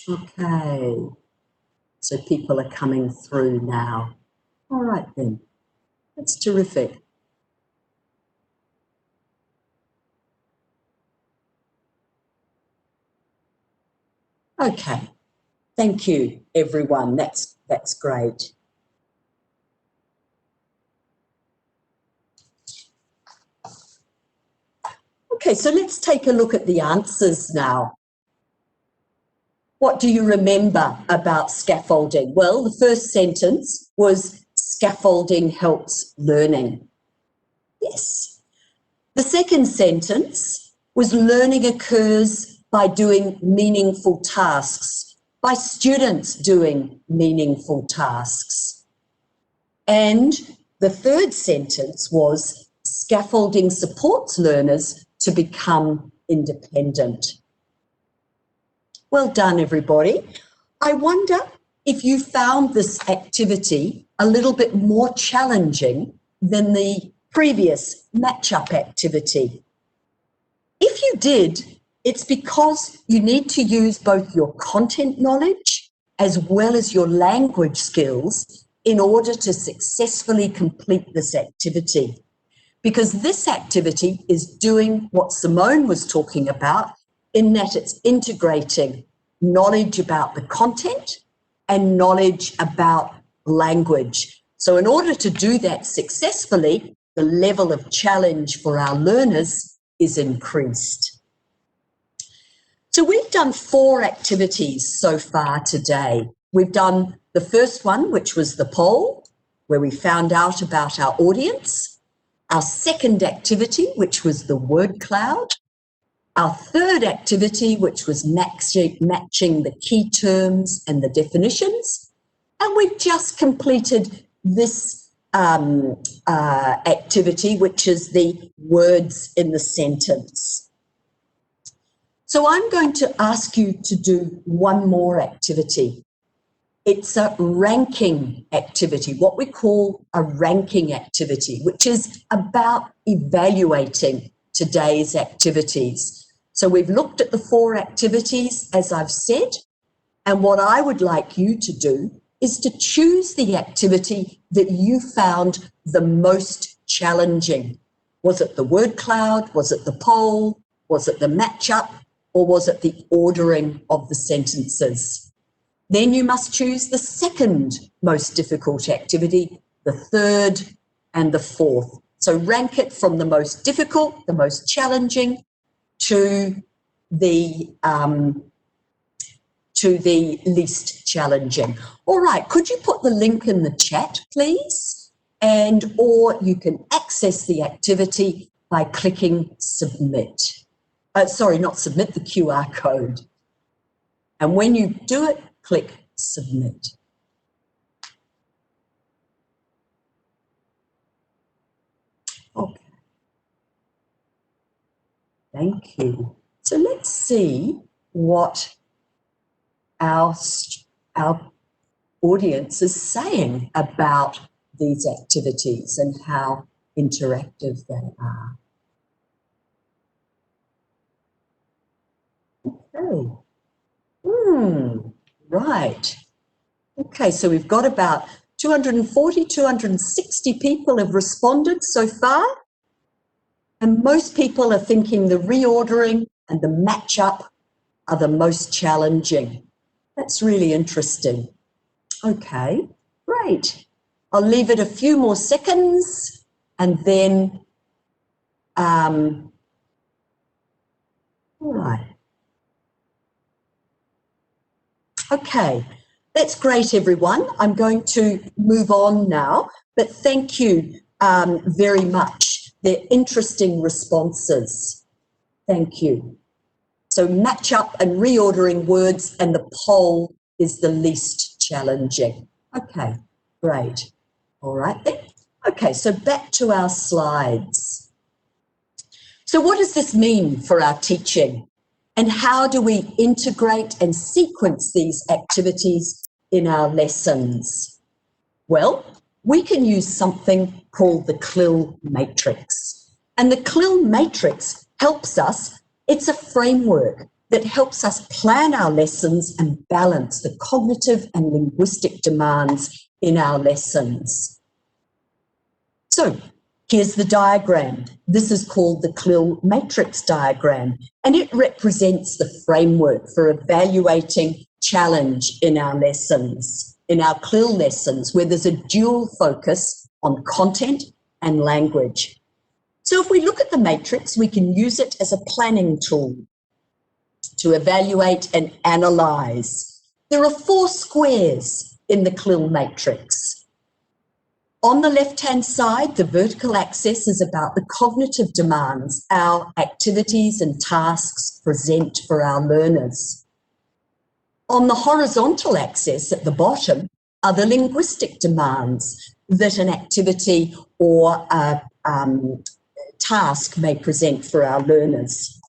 Okay, so people are coming through now. All right then, that's terrific. Okay, thank you everyone, that's great. Okay, so let's take a look at the answers now. What do you remember about scaffolding? Well, the first sentence was scaffolding helps learning. Yes. The second sentence was learning occurs by doing meaningful tasks, by students doing meaningful tasks. And the third sentence was scaffolding supports learners to become independent. Well done, everybody. I wonder if you found this activity a little bit more challenging than the previous match-up activity. If you did, it's because you need to use both your content knowledge as well as your language skills in order to successfully complete this activity. Because this activity is doing what Simone was talking about, in that it's integrating knowledge about the content and knowledge about language. So in order to do that successfully, the level of challenge for our learners is increased. So we've done 4 activities so far today. we've done the first one, which was the poll, where we found out about our audience. Our second activity, which was the word cloud. Our third activity, which was matching the key terms and the definitions. And we've just completed this activity, which is the words in the sentence. So I'm going to ask you to do one more activity. It's a ranking activity, what we call a ranking activity, which is about evaluating today's activities. So we've looked at the 4 activities, as I've said, and what I would like you to do is to choose the activity that you found the most challenging. Was it the word cloud? Was it the poll? Was it the matchup? Or was it the ordering of the sentences? Then you must choose the second most difficult activity, the third and the fourth. So rank it from the most difficult, the most challenging, to the least challenging. All right, could you put the link in the chat, please? And or you can access the activity by clicking submit. Sorry, not submit, the QR code. And when you do it, click submit. Okay. Thank you. So let's see what our audience is saying about these activities and how interactive they are. Okay. Right. Okay, so we've got about 240, 260 people have responded so far. And most people are thinking the reordering and the matchup are the most challenging. That's really interesting. Okay, great. I'll leave it a few more seconds and then, all right. Okay, that's great, everyone. I'm going to move on now, but thank you very much. They're interesting responses. Thank you. So match up and reordering words, and the poll is the least challenging. Okay, great. All right then. Okay, so back to our slides. So what does this mean for our teaching? And how do we integrate and sequence these activities in our lessons? Well, we can use something called the CLIL matrix. And the CLIL matrix helps us, it's a framework that helps us plan our lessons and balance the cognitive and linguistic demands in our lessons. So here's the diagram. This is called the CLIL matrix diagram, and it represents the framework for evaluating challenge in our lessons, in our CLIL lessons, where there's a dual focus on content and language. So if we look at the matrix, we can use it as a planning tool to evaluate and analyze. There are 4 squares in the CLIL matrix. On the left-hand side, the vertical axis is about the cognitive demands our activities and tasks present for our learners. On the horizontal axis at the bottom are the linguistic demands that an activity or a task may present for our learners.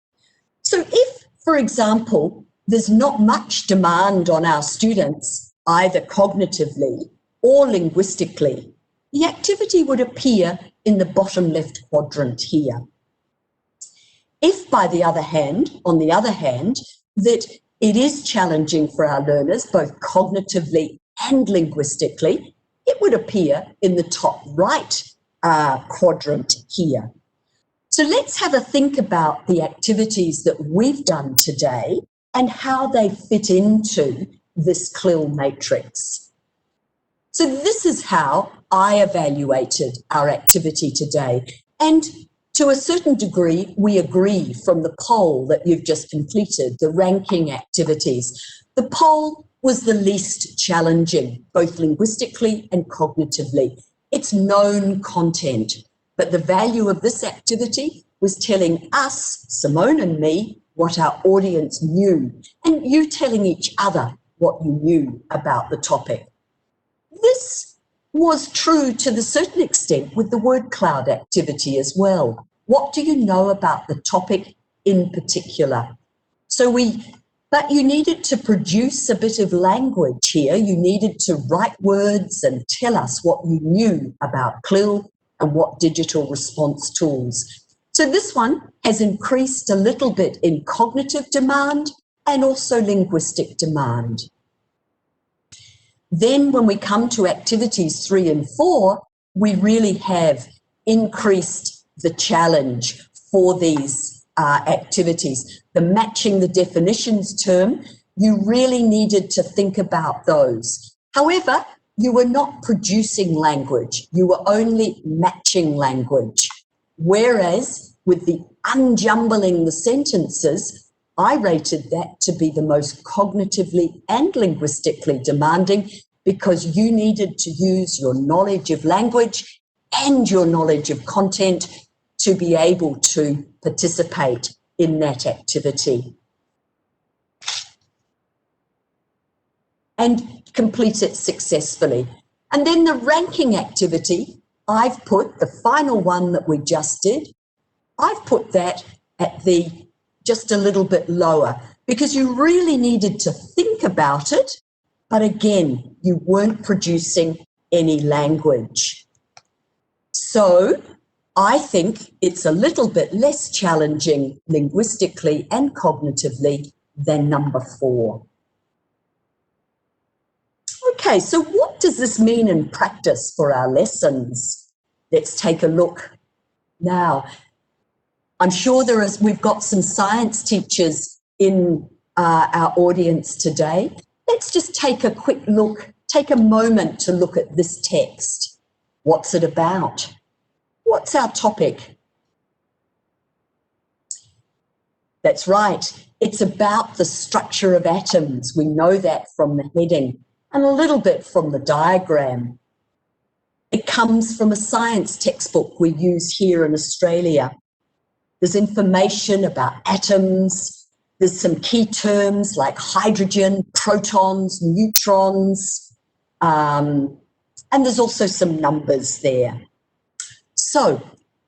So if, for example, there's not much demand on our students, either cognitively or linguistically, the activity would appear in the bottom left quadrant here. If, on the other hand, that it is challenging for our learners, both cognitively and linguistically, it would appear in the top right quadrant here. So let's have a think about the activities that we've done today and how they fit into this CLIL matrix. So this is how I evaluated our activity today. And to a certain degree, we agree from the poll that you've just completed, the ranking activities. The poll was the least challenging, both linguistically and cognitively. It's known content, but the value of this activity was telling us, Simone and me, what our audience knew, and you telling each other what you knew about the topic. This was true to a certain extent with the word cloud activity as well. What do you know about the topic in particular? But you needed to produce a bit of language here. You needed to write words and tell us what you knew about CLIL and what digital response tools. So this one has increased a little bit in cognitive demand and also linguistic demand. Then when we come to activities 3 and 4, we really have increased the challenge for these activities. The matching the definitions term, you really needed to think about those. However, you were not producing language, you were only matching language. Whereas with the unjumbling the sentences, I rated that to be the most cognitively and linguistically demanding because you needed to use your knowledge of language and your knowledge of content to be able to participate in that activity and complete it successfully. And then the ranking activity, I've put the final one that we just did, I've put that at the just a little bit lower because you really needed to think about it, but again, you weren't producing any language. So I think it's a little bit less challenging linguistically and cognitively than number 4. Okay, so what does this mean in practice for our lessons? Let's take a look now. I'm sure we've got some science teachers in our audience today. Let's just take a quick look, take a moment to look at this text. What's it about? What's our topic? That's right, it's about the structure of atoms. We know that from the heading and a little bit from the diagram. It comes from a science textbook we use here in Australia. There's information about atoms. There's some key terms like hydrogen, protons, neutrons, and there's also some numbers there. So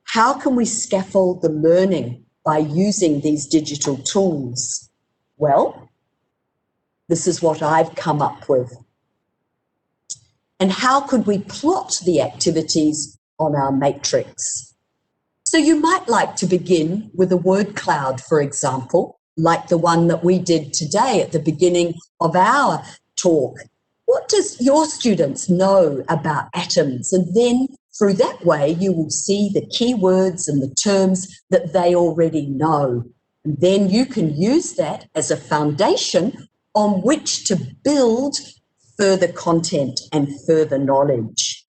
how can we scaffold the learning by using these digital tools? Well, this is what I've come up with. And how could we plot the activities on our matrix? So you might like to begin with a word cloud, for example, like the one that we did today at the beginning of our talk. What does your students know about atoms? And then through that way, you will see the keywords and the terms that they already know. And then you can use that as a foundation on which to build further content and further knowledge.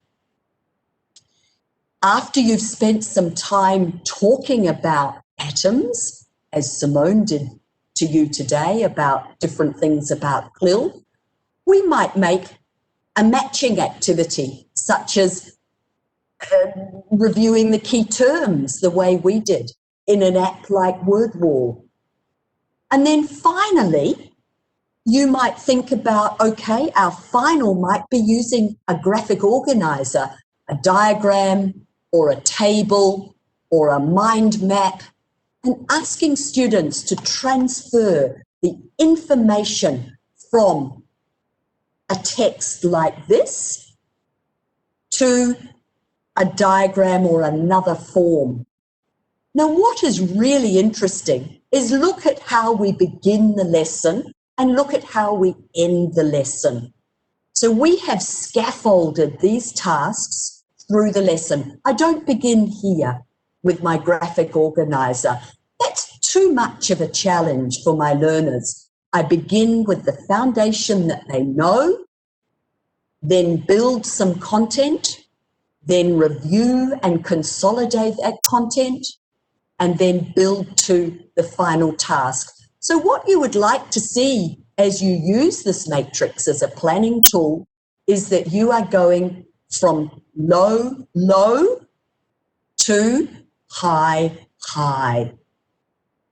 After you've spent some time talking about atoms, as Simone did to you today about different things about CLIL, we might make a matching activity, such as reviewing the key terms the way we did in an app like WordWall. And then finally, you might think about, okay, our final might be using a graphic organizer, a diagram or a table or a mind map, and asking students to transfer the information from a text like this to a diagram or another form. Now, what is really interesting is look at how we begin the lesson and look at how we end the lesson. So we have scaffolded these tasks through the lesson. I don't begin here with my graphic organizer. That's too much of a challenge for my learners. I begin with the foundation that they know, then build some content, then review and consolidate that content, and then build to the final task. So what you would like to see as you use this matrix as a planning tool is that you are going from low, low to high, high,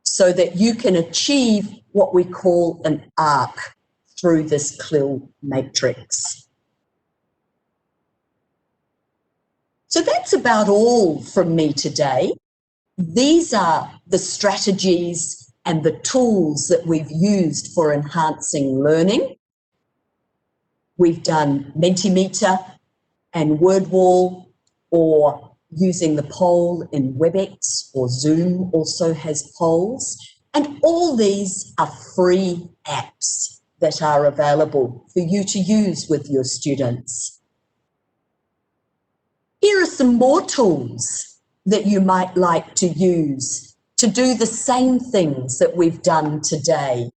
so that you can achieve what we call an arc through this CLIL matrix. So that's about all from me today. These are the strategies and the tools that we've used for enhancing learning. We've done Mentimeter and WordWall, or using the poll in WebEx, or Zoom also has polls. And all these are free apps that are available for you to use with your students. Here are some more tools that you might like to use to do the same things that we've done today.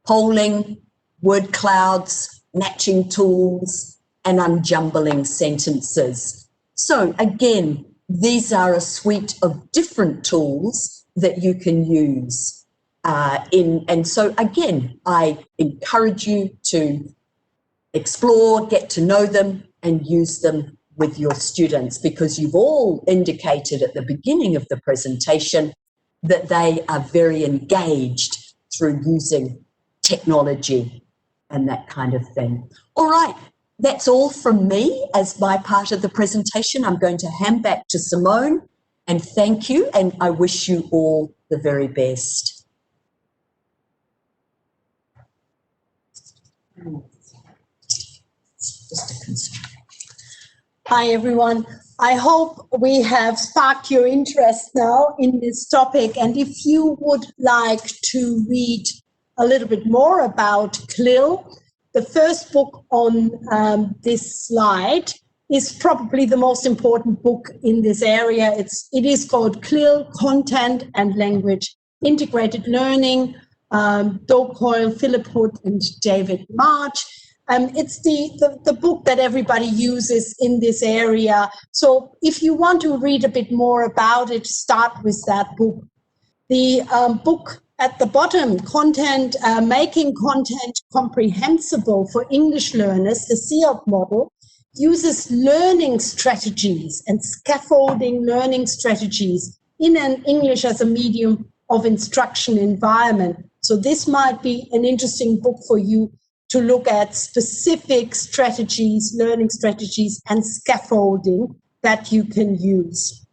Polling, word clouds, matching tools, and unjumbling sentences. So again, these are a suite of different tools that you can use. And so again, I encourage you to explore, get to know them, and use them with your students, because you've all indicated at the beginning of the presentation that they are very engaged through using technology and that kind of thing. All right, that's all from me as my part of the presentation. I'm going to hand back to Simone, and thank you, and I wish you all the very best. Hi, everyone. I hope we have sparked your interest now in this topic. And if you would like to read a little bit more about CLIL, the first book on this slide is probably the most important book in this area. It is called CLIL, Content and Language Integrated Learning, Coyle, Philip Hood, and David March. It's the book that everybody uses in this area. So if you want to read a bit more about it, start with that book. The book at the bottom, Making Content Comprehensible for English Learners, the CLIL model, uses learning strategies and scaffolding learning strategies in an English as a medium of instruction environment. So this might be an interesting book for you to look at specific strategies, learning strategies, and scaffolding that you can use.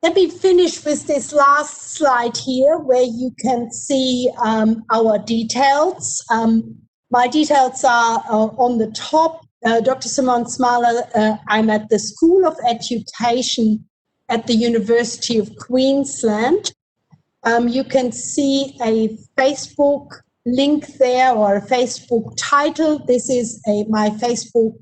Let me finish with this last slide here, where you can see our details. My details are on the top. Dr. Simone Smala, I'm at the School of Education at the University of Queensland. You can see a Facebook link there, or a Facebook title. This is my Facebook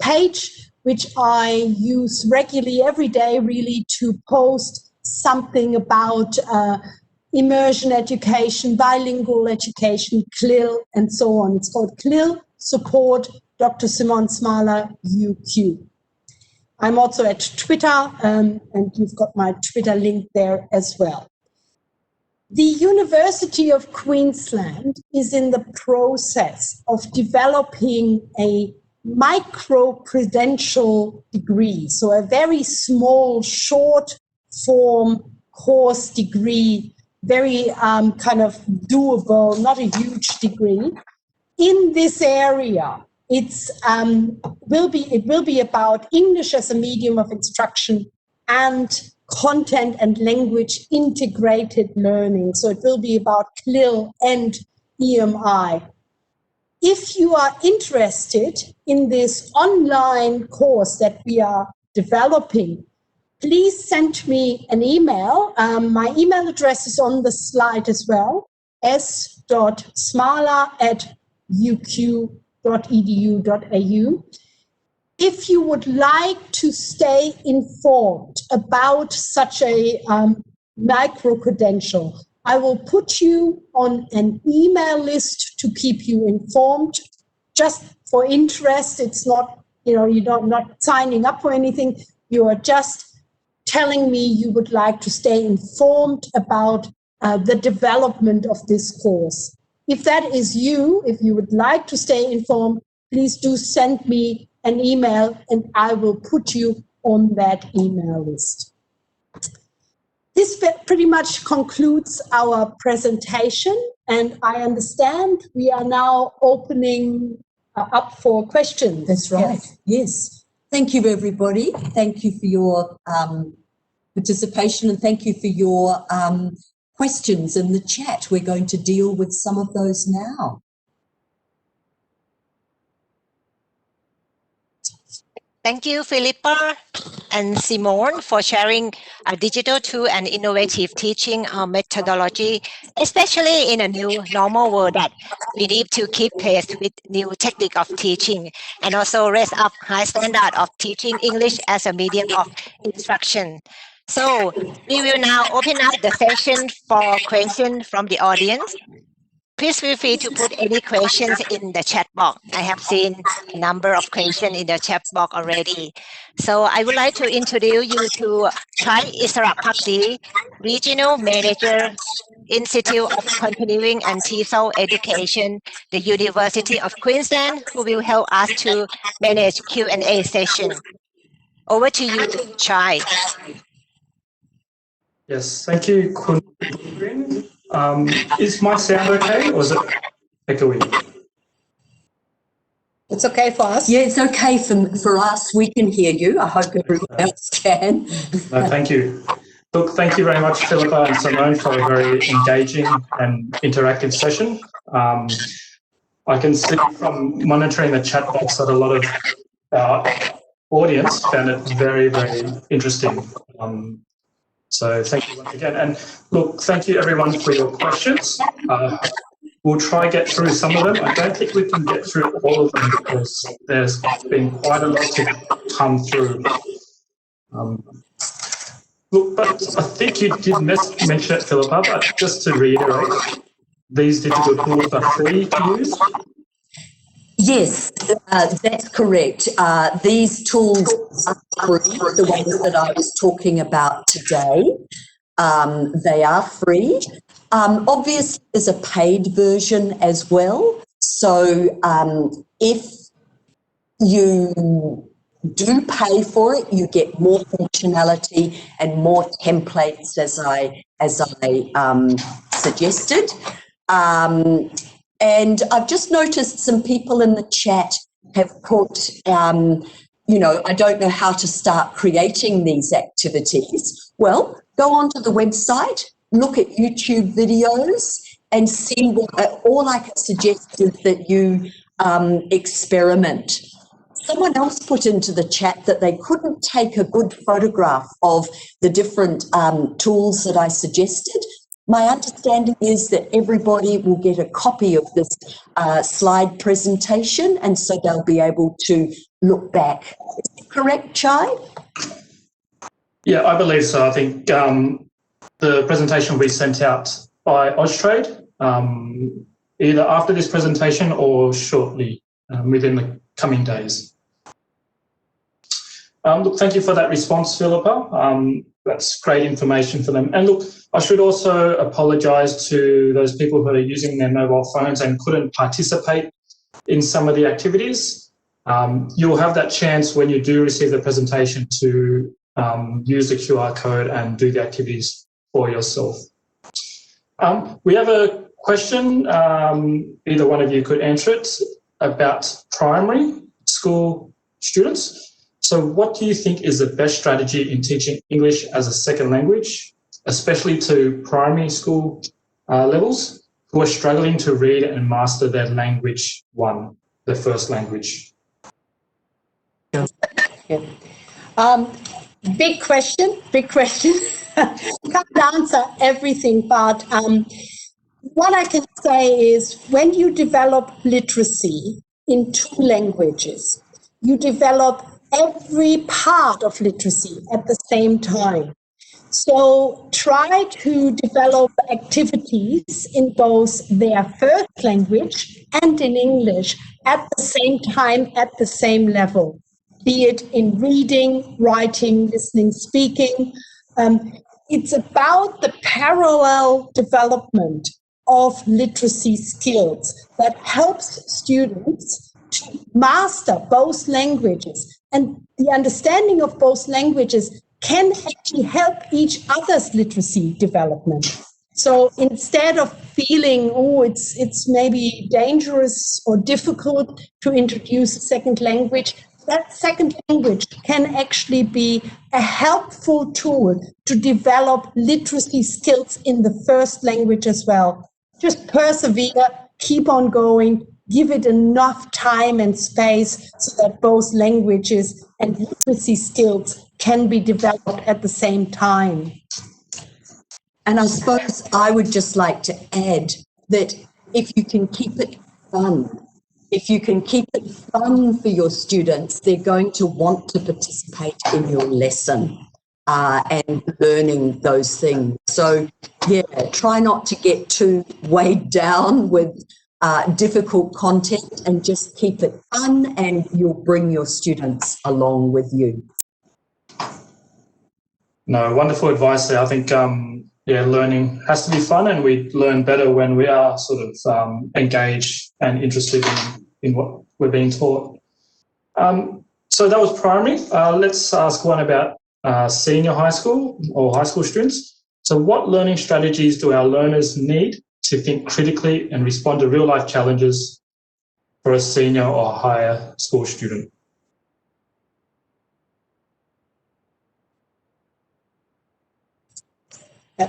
page, which I use regularly every day, really, to post something about immersion education, bilingual education, CLIL, and so on. It's called CLIL Support Dr. Simone Smala UQ. I'm also at Twitter, and you've got my Twitter link there as well. The University of Queensland is in the process of developing a micro-credential degree, so a very small, short-form course degree, very kind of doable, not a huge degree. In this area, it will be about English as a medium of instruction and content and language integrated learning. So it will be about CLIL and EMI. If you are interested in this online course that we are developing, please send me an email. My email address is on the slide as well, s.smala@uq.edu.au. If you would like to stay informed about such a micro-credential, I will put you on an email list to keep you informed. Just for interest, it's not, you're not signing up for anything. You are just telling me you would like to stay informed about the development of this course. If that is you, if you would like to stay informed, please do send me an email and I will put you on that email list. This pretty much concludes our presentation, and I understand we are now opening up for questions. That's right. Yes. Thank you, everybody. Thank you for your participation, and thank you for your questions in the chat. We're going to deal with some of those now. Thank you, Philippa and Simone, for sharing a digital tool and innovative teaching methodology, especially in a new normal world that we need to keep pace with new technique of teaching and also raise up high standard of teaching English as a medium of instruction. So we will now open up the session for questions from the audience. Please feel free to put any questions in the chat box. I have seen a number of questions in the chat box already. So I would like to introduce you to Chai Isra Pakdi, Regional Manager, Institute of Continuing and TESOL Education, the University of Queensland, who will help us to manage Q&A session. Over to you, Chai. Yes, thank you, Kun. Is my sound okay, or is it echoey? It's okay for us? Yeah, it's okay for us. We can hear you. I hope everyone else can. No, thank you. Look, thank you very much, Philippa and Simone, for a very engaging and interactive session. I can see from monitoring the chat box that a lot of our audience found it very, very interesting. So thank you once again. And look, thank you everyone for your questions. We'll try to get through some of them. I don't think we can get through all of them because there's been quite a lot to come through. Look, but I think you did mention it, Philippa, but just to reiterate, these digital tools are free to use? Yes, that's correct. These tools are free, the ones that I was talking about today. They are free. Obviously, there's a paid version as well. So if you do pay for it, you get more functionality and more templates, as I suggested. And I've just noticed some people in the chat have put, you know, I don't know how to start creating these activities. Well, go onto the website, look at YouTube videos and see what, all I can suggest is that you experiment. Someone else put into the chat that they couldn't take a good photograph of the different tools that I suggested. My understanding is that everybody will get a copy of this slide presentation, and so they'll be able to look back. Is that correct, Chai? Yeah, I believe so. I think the presentation will be sent out by Austrade either after this presentation or shortly within the coming days. Look, thank you for that response, Philippa. That's great information for them. And look, I should also apologise to those people who are using their mobile phones and couldn't participate in some of the activities. You'll have that chance when you do receive the presentation to use the QR code and do the activities for yourself. We have a question, either one of you could answer it, about primary school students. So what do you think is the best strategy in teaching English as a second language, especially to primary school levels who are struggling to read and master their language one, their first language? Big question, big question. Can't answer everything, but what I can say is when you develop literacy in two languages, you develop every part of literacy at the same time. So try to develop activities in both their first language and in English at the same time, at the same level, be it in reading, writing, listening, speaking. it's about the parallel development of literacy skills that helps students to master both languages. And the understanding of both languages can actually help each other's literacy development. So instead of feeling, oh, it's maybe dangerous or difficult to introduce a second language, that second language can actually be a helpful tool to develop literacy skills in the first language as well. Just persevere, keep on going, give it enough time and space so that both languages and literacy skills can be developed at the same time. And I suppose I would just like to add that if you can keep it fun, if you can keep it fun for your students, they're going to want to participate in your lesson and learning those things. So, yeah, try not to get too weighed down with difficult content and just keep it fun, and you'll bring your students along with you. No, wonderful advice there. I think, learning has to be fun, and we learn better when we are sort of engaged and interested in what we're being taught. So that was primary. Let's ask one about senior high school or high school students. So what learning strategies do our learners need to think critically and respond to real-life challenges for a senior or higher school student?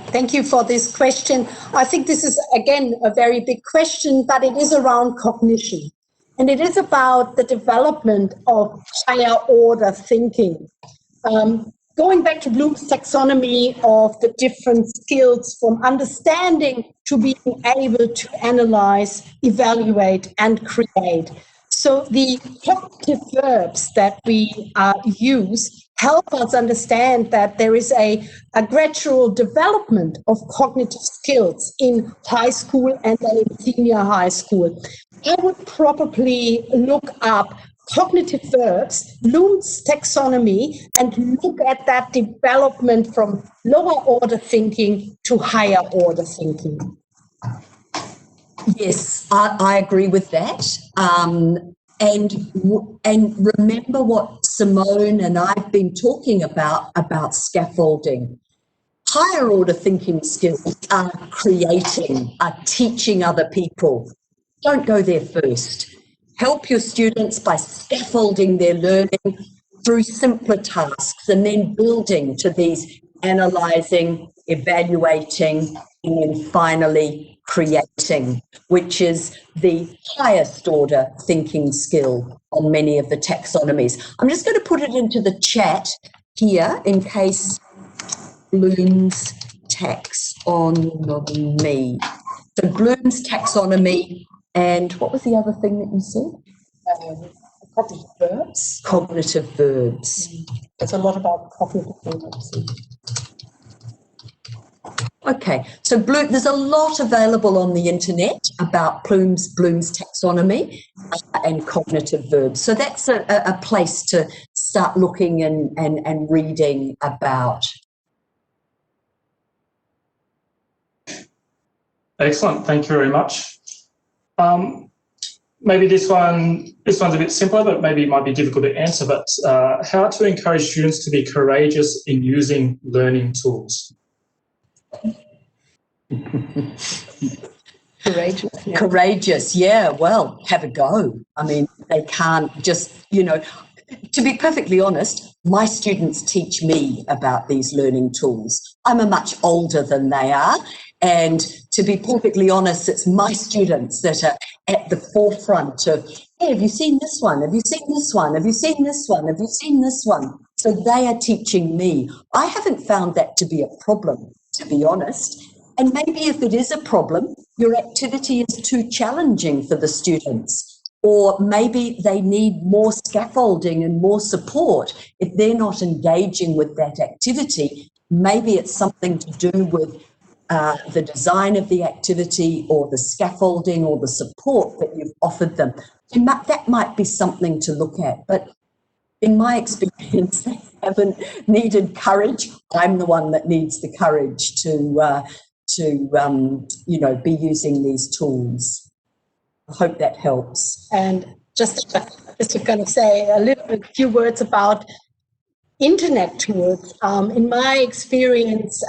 Thank you for this question. I think this is, again, a very big question, but it is around cognition. And it is about the development of higher order thinking. Going back to Bloom's taxonomy of the different skills from understanding to being able to analyze, evaluate, and create. So the cognitive verbs that we use help us understand that there is a gradual development of cognitive skills in high school and then in senior high school. I would probably look up cognitive verbs, Bloom's taxonomy, and look at that development from lower order thinking to higher order thinking. Yes, I agree with that. And remember what Simone and I've been talking about scaffolding. Higher order thinking skills are creating, are teaching other people. Don't go there first. Help your students by scaffolding their learning through simpler tasks and then building to these analysing, evaluating, and then finally creating, which is the highest order thinking skill on many of the taxonomies. I'm just going to put it into the chat here in case Bloom's taxonomy. So Bloom's taxonomy, and what was the other thing that you said? Cognitive verbs. Cognitive verbs. There's a lot about cognitive verbs. Okay, so there's a lot available on the internet about Bloom's taxonomy and cognitive verbs. So that's a place to start looking and reading about. Excellent, thank you very much. Maybe this one's a bit simpler, but maybe it might be difficult to answer, but how to encourage students to be courageous in using learning tools? Courageous, yeah, well, have a go. I mean, they can't just, to be perfectly honest, my students teach me about these learning tools. I'm a much older than they are. And to be perfectly honest, it's my students that are at the forefront of, hey, have you seen this one? Have you seen this one? Have you seen this one? Have you seen this one? So they are teaching me. I haven't found that to be a problem, to be honest. And maybe if it is a problem, your activity is too challenging for the students, or maybe they need more scaffolding and more support. If they're not engaging with that activity, maybe it's something to do with the design of the activity or the scaffolding or the support that you've offered them. And that might be something to look at. But in my experience, they haven't needed courage. I'm the one that needs the courage to be using these tools. I hope that helps. And just to kind of say a few words about internet tools. In my experience,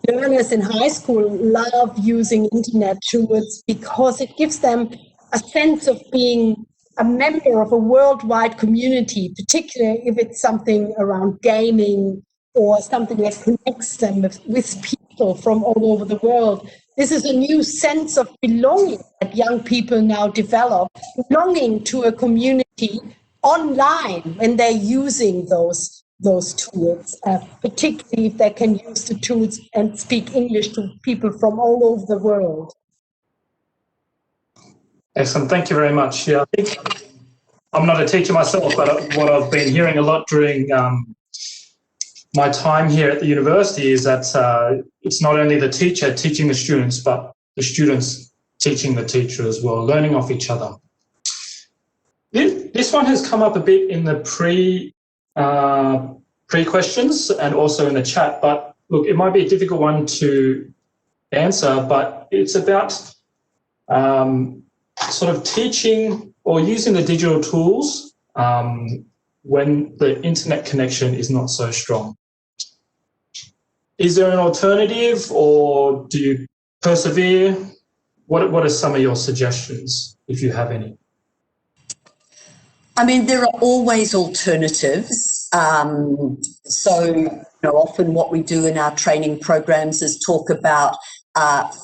learners in high school love using internet tools because it gives them a sense of being a member of a worldwide community, particularly if it's something around gaming or something that connects them with people from all over the world. This is a new sense of belonging that young people now develop, belonging to a community online when they're using those tools, particularly if they can use the tools and speak English to people from all over the world. Excellent, thank you very much. Yeah, I think I'm not a teacher myself, but what I've been hearing a lot during my time here at the university is that it's not only the teacher teaching the students, but the students teaching the teacher as well, learning off each other. This one has come up a bit in the pre-questions and also in the chat, but look, it might be a difficult one to answer, but it's about sort of teaching or using the digital tools when the internet connection is not so strong. Is there an alternative, or do you persevere? What are some of your suggestions, if you have any? I mean, there are always alternatives. Often what we do in our training programs is talk about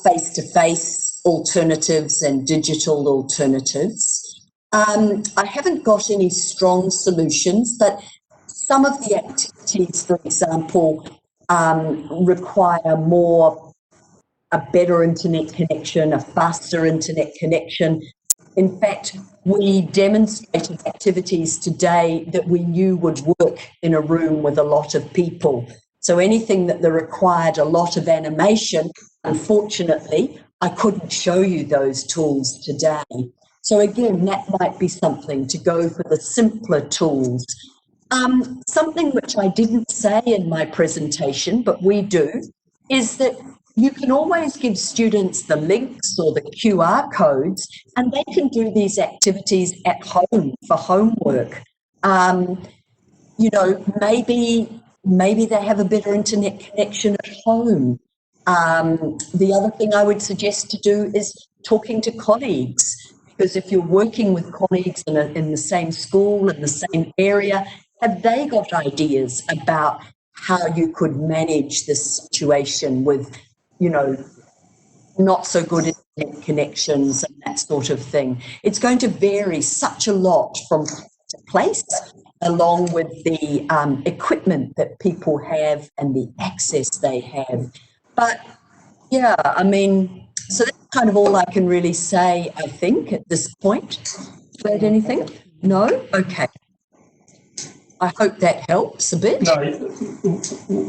face-to-face alternatives and digital alternatives. I haven't got any strong solutions, but some of the activities, for example, require a better internet connection, a faster internet connection. In fact, we demonstrated activities today that we knew would work in a room with a lot of people. So anything that required a lot of animation, unfortunately, I couldn't show you those tools today. So again, that might be something to go for the simpler tools. Something which I didn't say in my presentation, but we do, is that you can always give students the links or the QR codes, and they can do these activities at home for homework. Maybe they have a better internet connection at home. The other thing I would suggest to do is talking to colleagues, because if you're working with colleagues in the same school, in the same area, have they got ideas about how you could manage this situation with, not so good internet connections and that sort of thing? It's going to vary such a lot from place to place, along with the equipment that people have and the access they have. But yeah, I mean, so that's kind of all I can really say, I think, at this point. Do you add anything? No? Okay. I hope that helps a bit. No,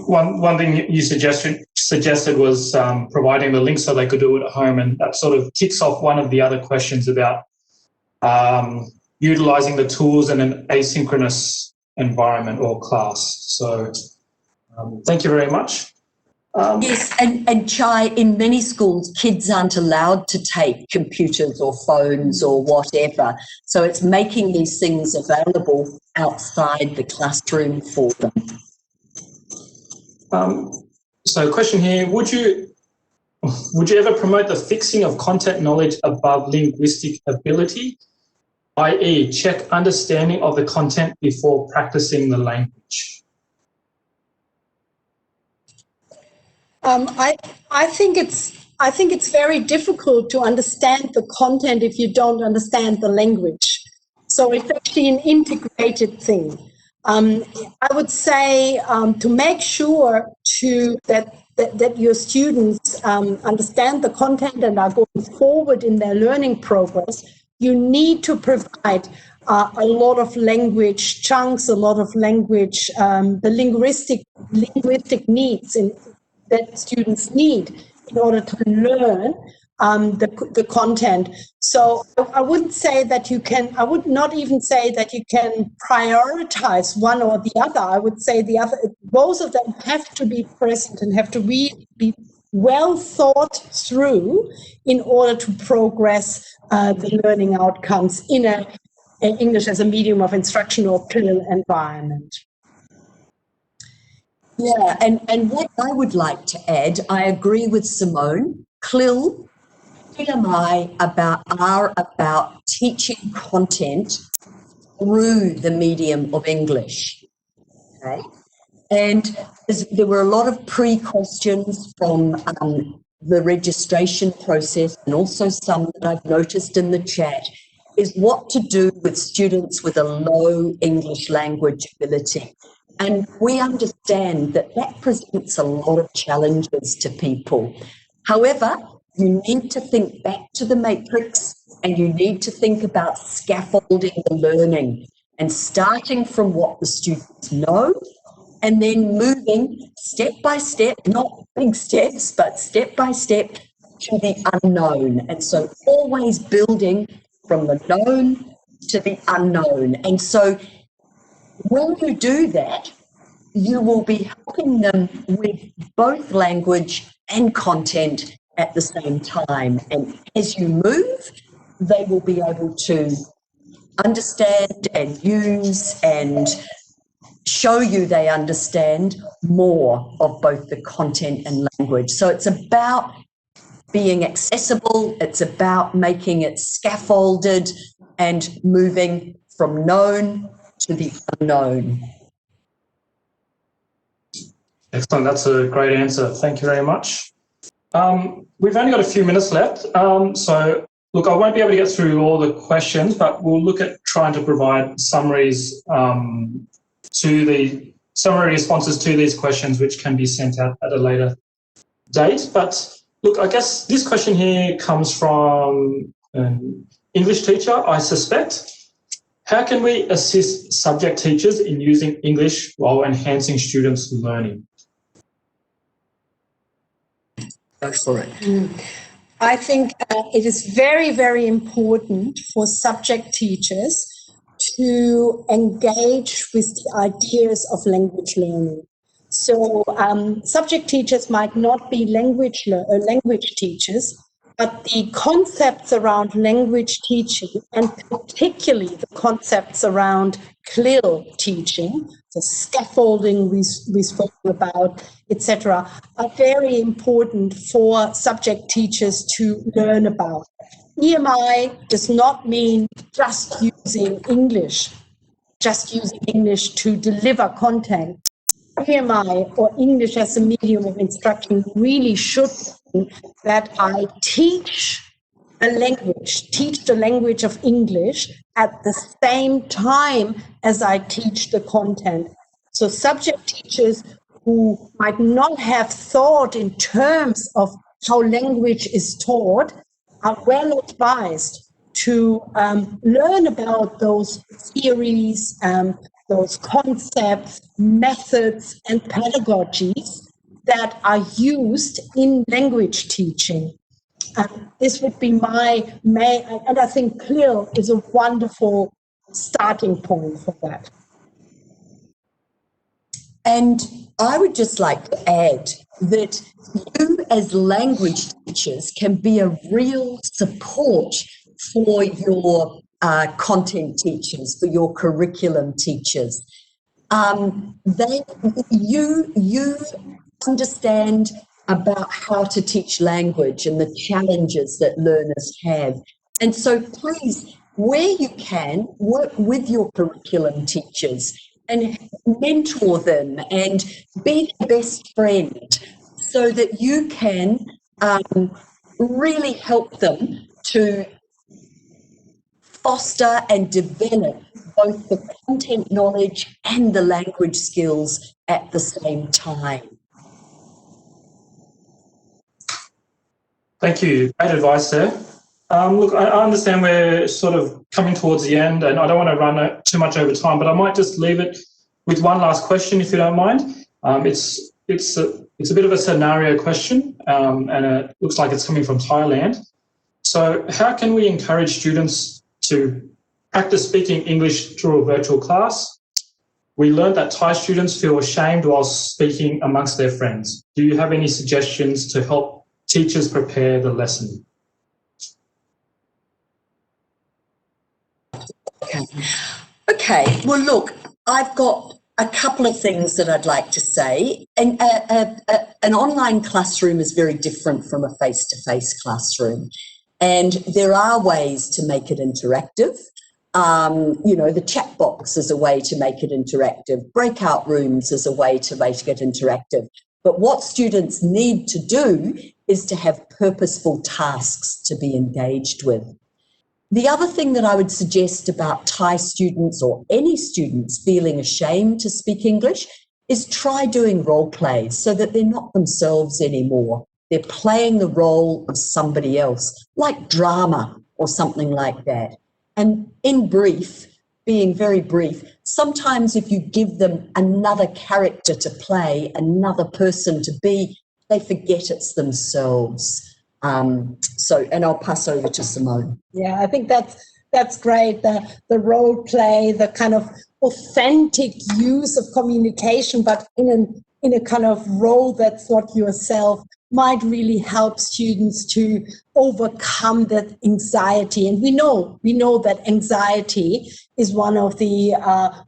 one thing you suggested was providing the link so they could do it at home, and that sort of kicks off one of the other questions about utilising the tools in an asynchronous environment or class. So thank you very much. Yes, and Chai, in many schools, kids aren't allowed to take computers or phones or whatever. So it's making these things available outside the classroom for them. So question here, would you ever promote the fixing of content knowledge above linguistic ability, i.e. check understanding of the content before practicing the language? I think it's very difficult to understand the content if you don't understand the language. So it's actually an integrated thing. I would say to make sure that your students understand the content and are going forward in their learning progress, you need to provide a lot of language chunks, a lot of language, the linguistic needs that students need in order to learn the content. So I wouldn't say that you can, I would not even say that you can prioritize one or the other. I would say the other, both of them have to be present and have to be well thought through in order to progress the learning outcomes in an English as a medium of instruction or CLIL environment. Yeah, and what I would like to add, I agree with Simone. CLIL, PMI are about teaching content through the medium of English. Okay, and there were a lot of pre-questions from the registration process, and also some that I've noticed in the chat, is what to do with students with a low English language ability. And we understand that that presents a lot of challenges to people. However, you need to think back to the matrix, and you need to think about scaffolding the learning and starting from what the students know and then moving step by step, not big steps, but step by step to the unknown. And so always building from the known to the unknown. And so when you do that, you will be helping them with both language and content at the same time. And as you move, they will be able to understand and use and show you they understand more of both the content and language. So it's about being accessible, it's about making it scaffolded and moving from known to the unknown. Excellent, that's a great answer. Thank you very much. We've only got a few minutes left. So look, I won't be able to get through all the questions, but we'll look at trying to provide summaries summary responses to these questions, which can be sent out at a later date. But look, I guess this question here comes from an English teacher, I suspect. How can we assist subject teachers in using English while enhancing students' learning? Go for it. I think it is very, very important for subject teachers to engage with the ideas of language learning. So subject teachers might not be language teachers, but the concepts around language teaching, and particularly the concepts around CLIL teaching, the scaffolding we spoke about, etc., are very important for subject teachers to learn about. EMI does not mean just using English to deliver content. EMI, or English as a medium of instruction, really should mean that I teach the language of English at the same time as I teach the content. So subject teachers who might not have thought in terms of how language is taught are well advised to learn about those theories, those concepts, methods, and pedagogies that are used in language teaching. This would be my main, and I think CLIL is a wonderful starting point for that. And I would just like to add that you as language teachers can be a real support for your content teachers, for your curriculum teachers. You understand about how to teach language and the challenges that learners have. And so please, where you can, work with your curriculum teachers and mentor them and be their best friend so that you can really help them to foster and develop both the content knowledge and the language skills at the same time. Thank you. Great advice there. Look, I understand we're sort of coming towards the end, and I don't want to run too much over time, but I might just leave it with one last question, if you don't mind. It's it's a bit of a scenario question, and it looks like it's coming from Thailand. So how can we encourage students to practice speaking English through a virtual class? We learned that Thai students feel ashamed while speaking amongst their friends. Do you have any suggestions to help teachers prepare the lesson? Okay, well, look, I've got a couple of things that I'd like to say. And an online classroom is very different from a face-to-face classroom. And there are ways to make it interactive. You know, the chat box is a way to make it interactive. Breakout rooms is a way to make it interactive. But what students need to do is to have purposeful tasks to be engaged with. The other thing that I would suggest about Thai students or any students feeling ashamed to speak English is try doing role plays so that they're not themselves anymore. They're playing the role of somebody else, like drama or something like that. And in brief, being very brief, sometimes if you give them another character to play, another person to be, they forget it's themselves. And I'll pass over to Simone. Yeah, I think that's great. The role play, the kind of authentic use of communication, but in a kind of role that's not yourself, might really help students to overcome that anxiety. And we know that anxiety is one of the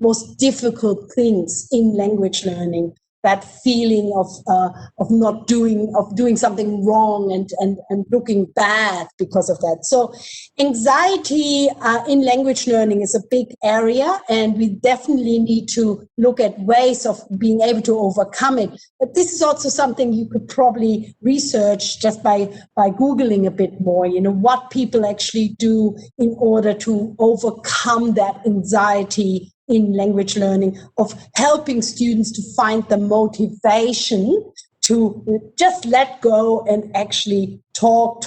most difficult things in language learning. That feeling of doing something wrong and looking bad because of that. So anxiety in language learning is a big area, and we definitely need to look at ways of being able to overcome it. But this is also something you could probably research just by Googling a bit more, you know, what people actually do in order to overcome that anxiety in language learning, of helping students to find the motivation to just let go and actually talk.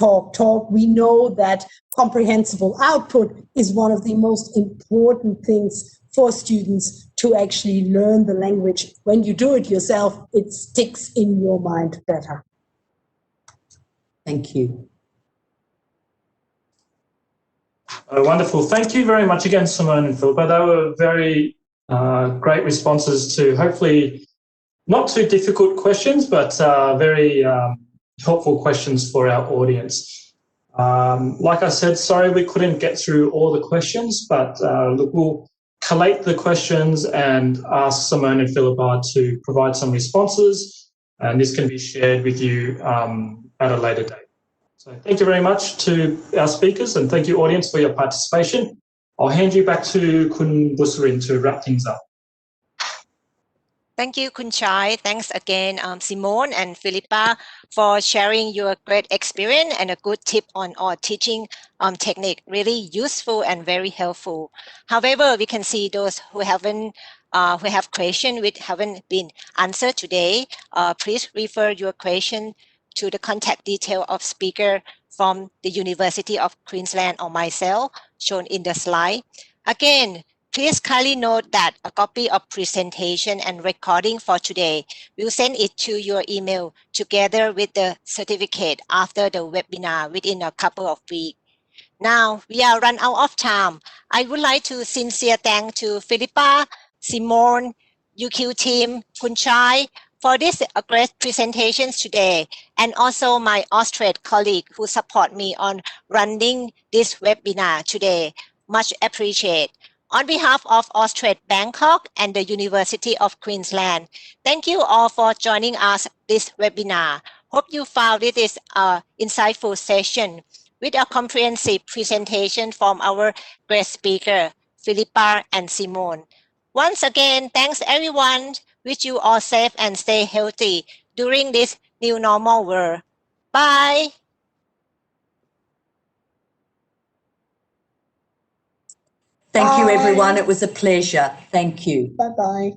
We know that comprehensible output is one of the most important things for students to actually learn the language. When you do it yourself, it sticks in your mind better. Thank you. Wonderful. Thank you very much again, Simone and Philippa. They were very great responses to hopefully not too difficult questions, but very helpful questions for our audience. Like I said, sorry we couldn't get through all the questions, but look, we'll collate the questions and ask Simone and Philippa to provide some responses, and this can be shared with you at a later date. So thank you very much to our speakers, and thank you, audience, for your participation. I'll hand you back to Kun Busarin to wrap things up. Thank you, Kun Chai. Thanks again, Simone and Philippa, for sharing your great experience and a good tip on our teaching technique. Really useful and very helpful. However, we can see those who have questions which haven't been answered today. Please refer your question to the contact detail of speaker from the University of Queensland or myself, shown in the slide. Again, please kindly note that a copy of presentation and recording for today will send it to your email together with the certificate after the webinar within a couple of weeks. Now we are run out of time. I would like to sincere thank to Philippa, Simone, UQ team, Kun Chai for this great presentations today, and also my Australian colleague who support me on running this webinar today. Much appreciate. On behalf of Australian Bangkok and the University of Queensland, thank you all for joining us this webinar. Hope you found it is an insightful session with a comprehensive presentation from our great speaker, Philippa and Simone. Once again, thanks everyone. Wish you all safe and stay healthy during this new normal world. Bye. Thank you, Bye. everyone. It was a pleasure. Thank you. Bye-bye.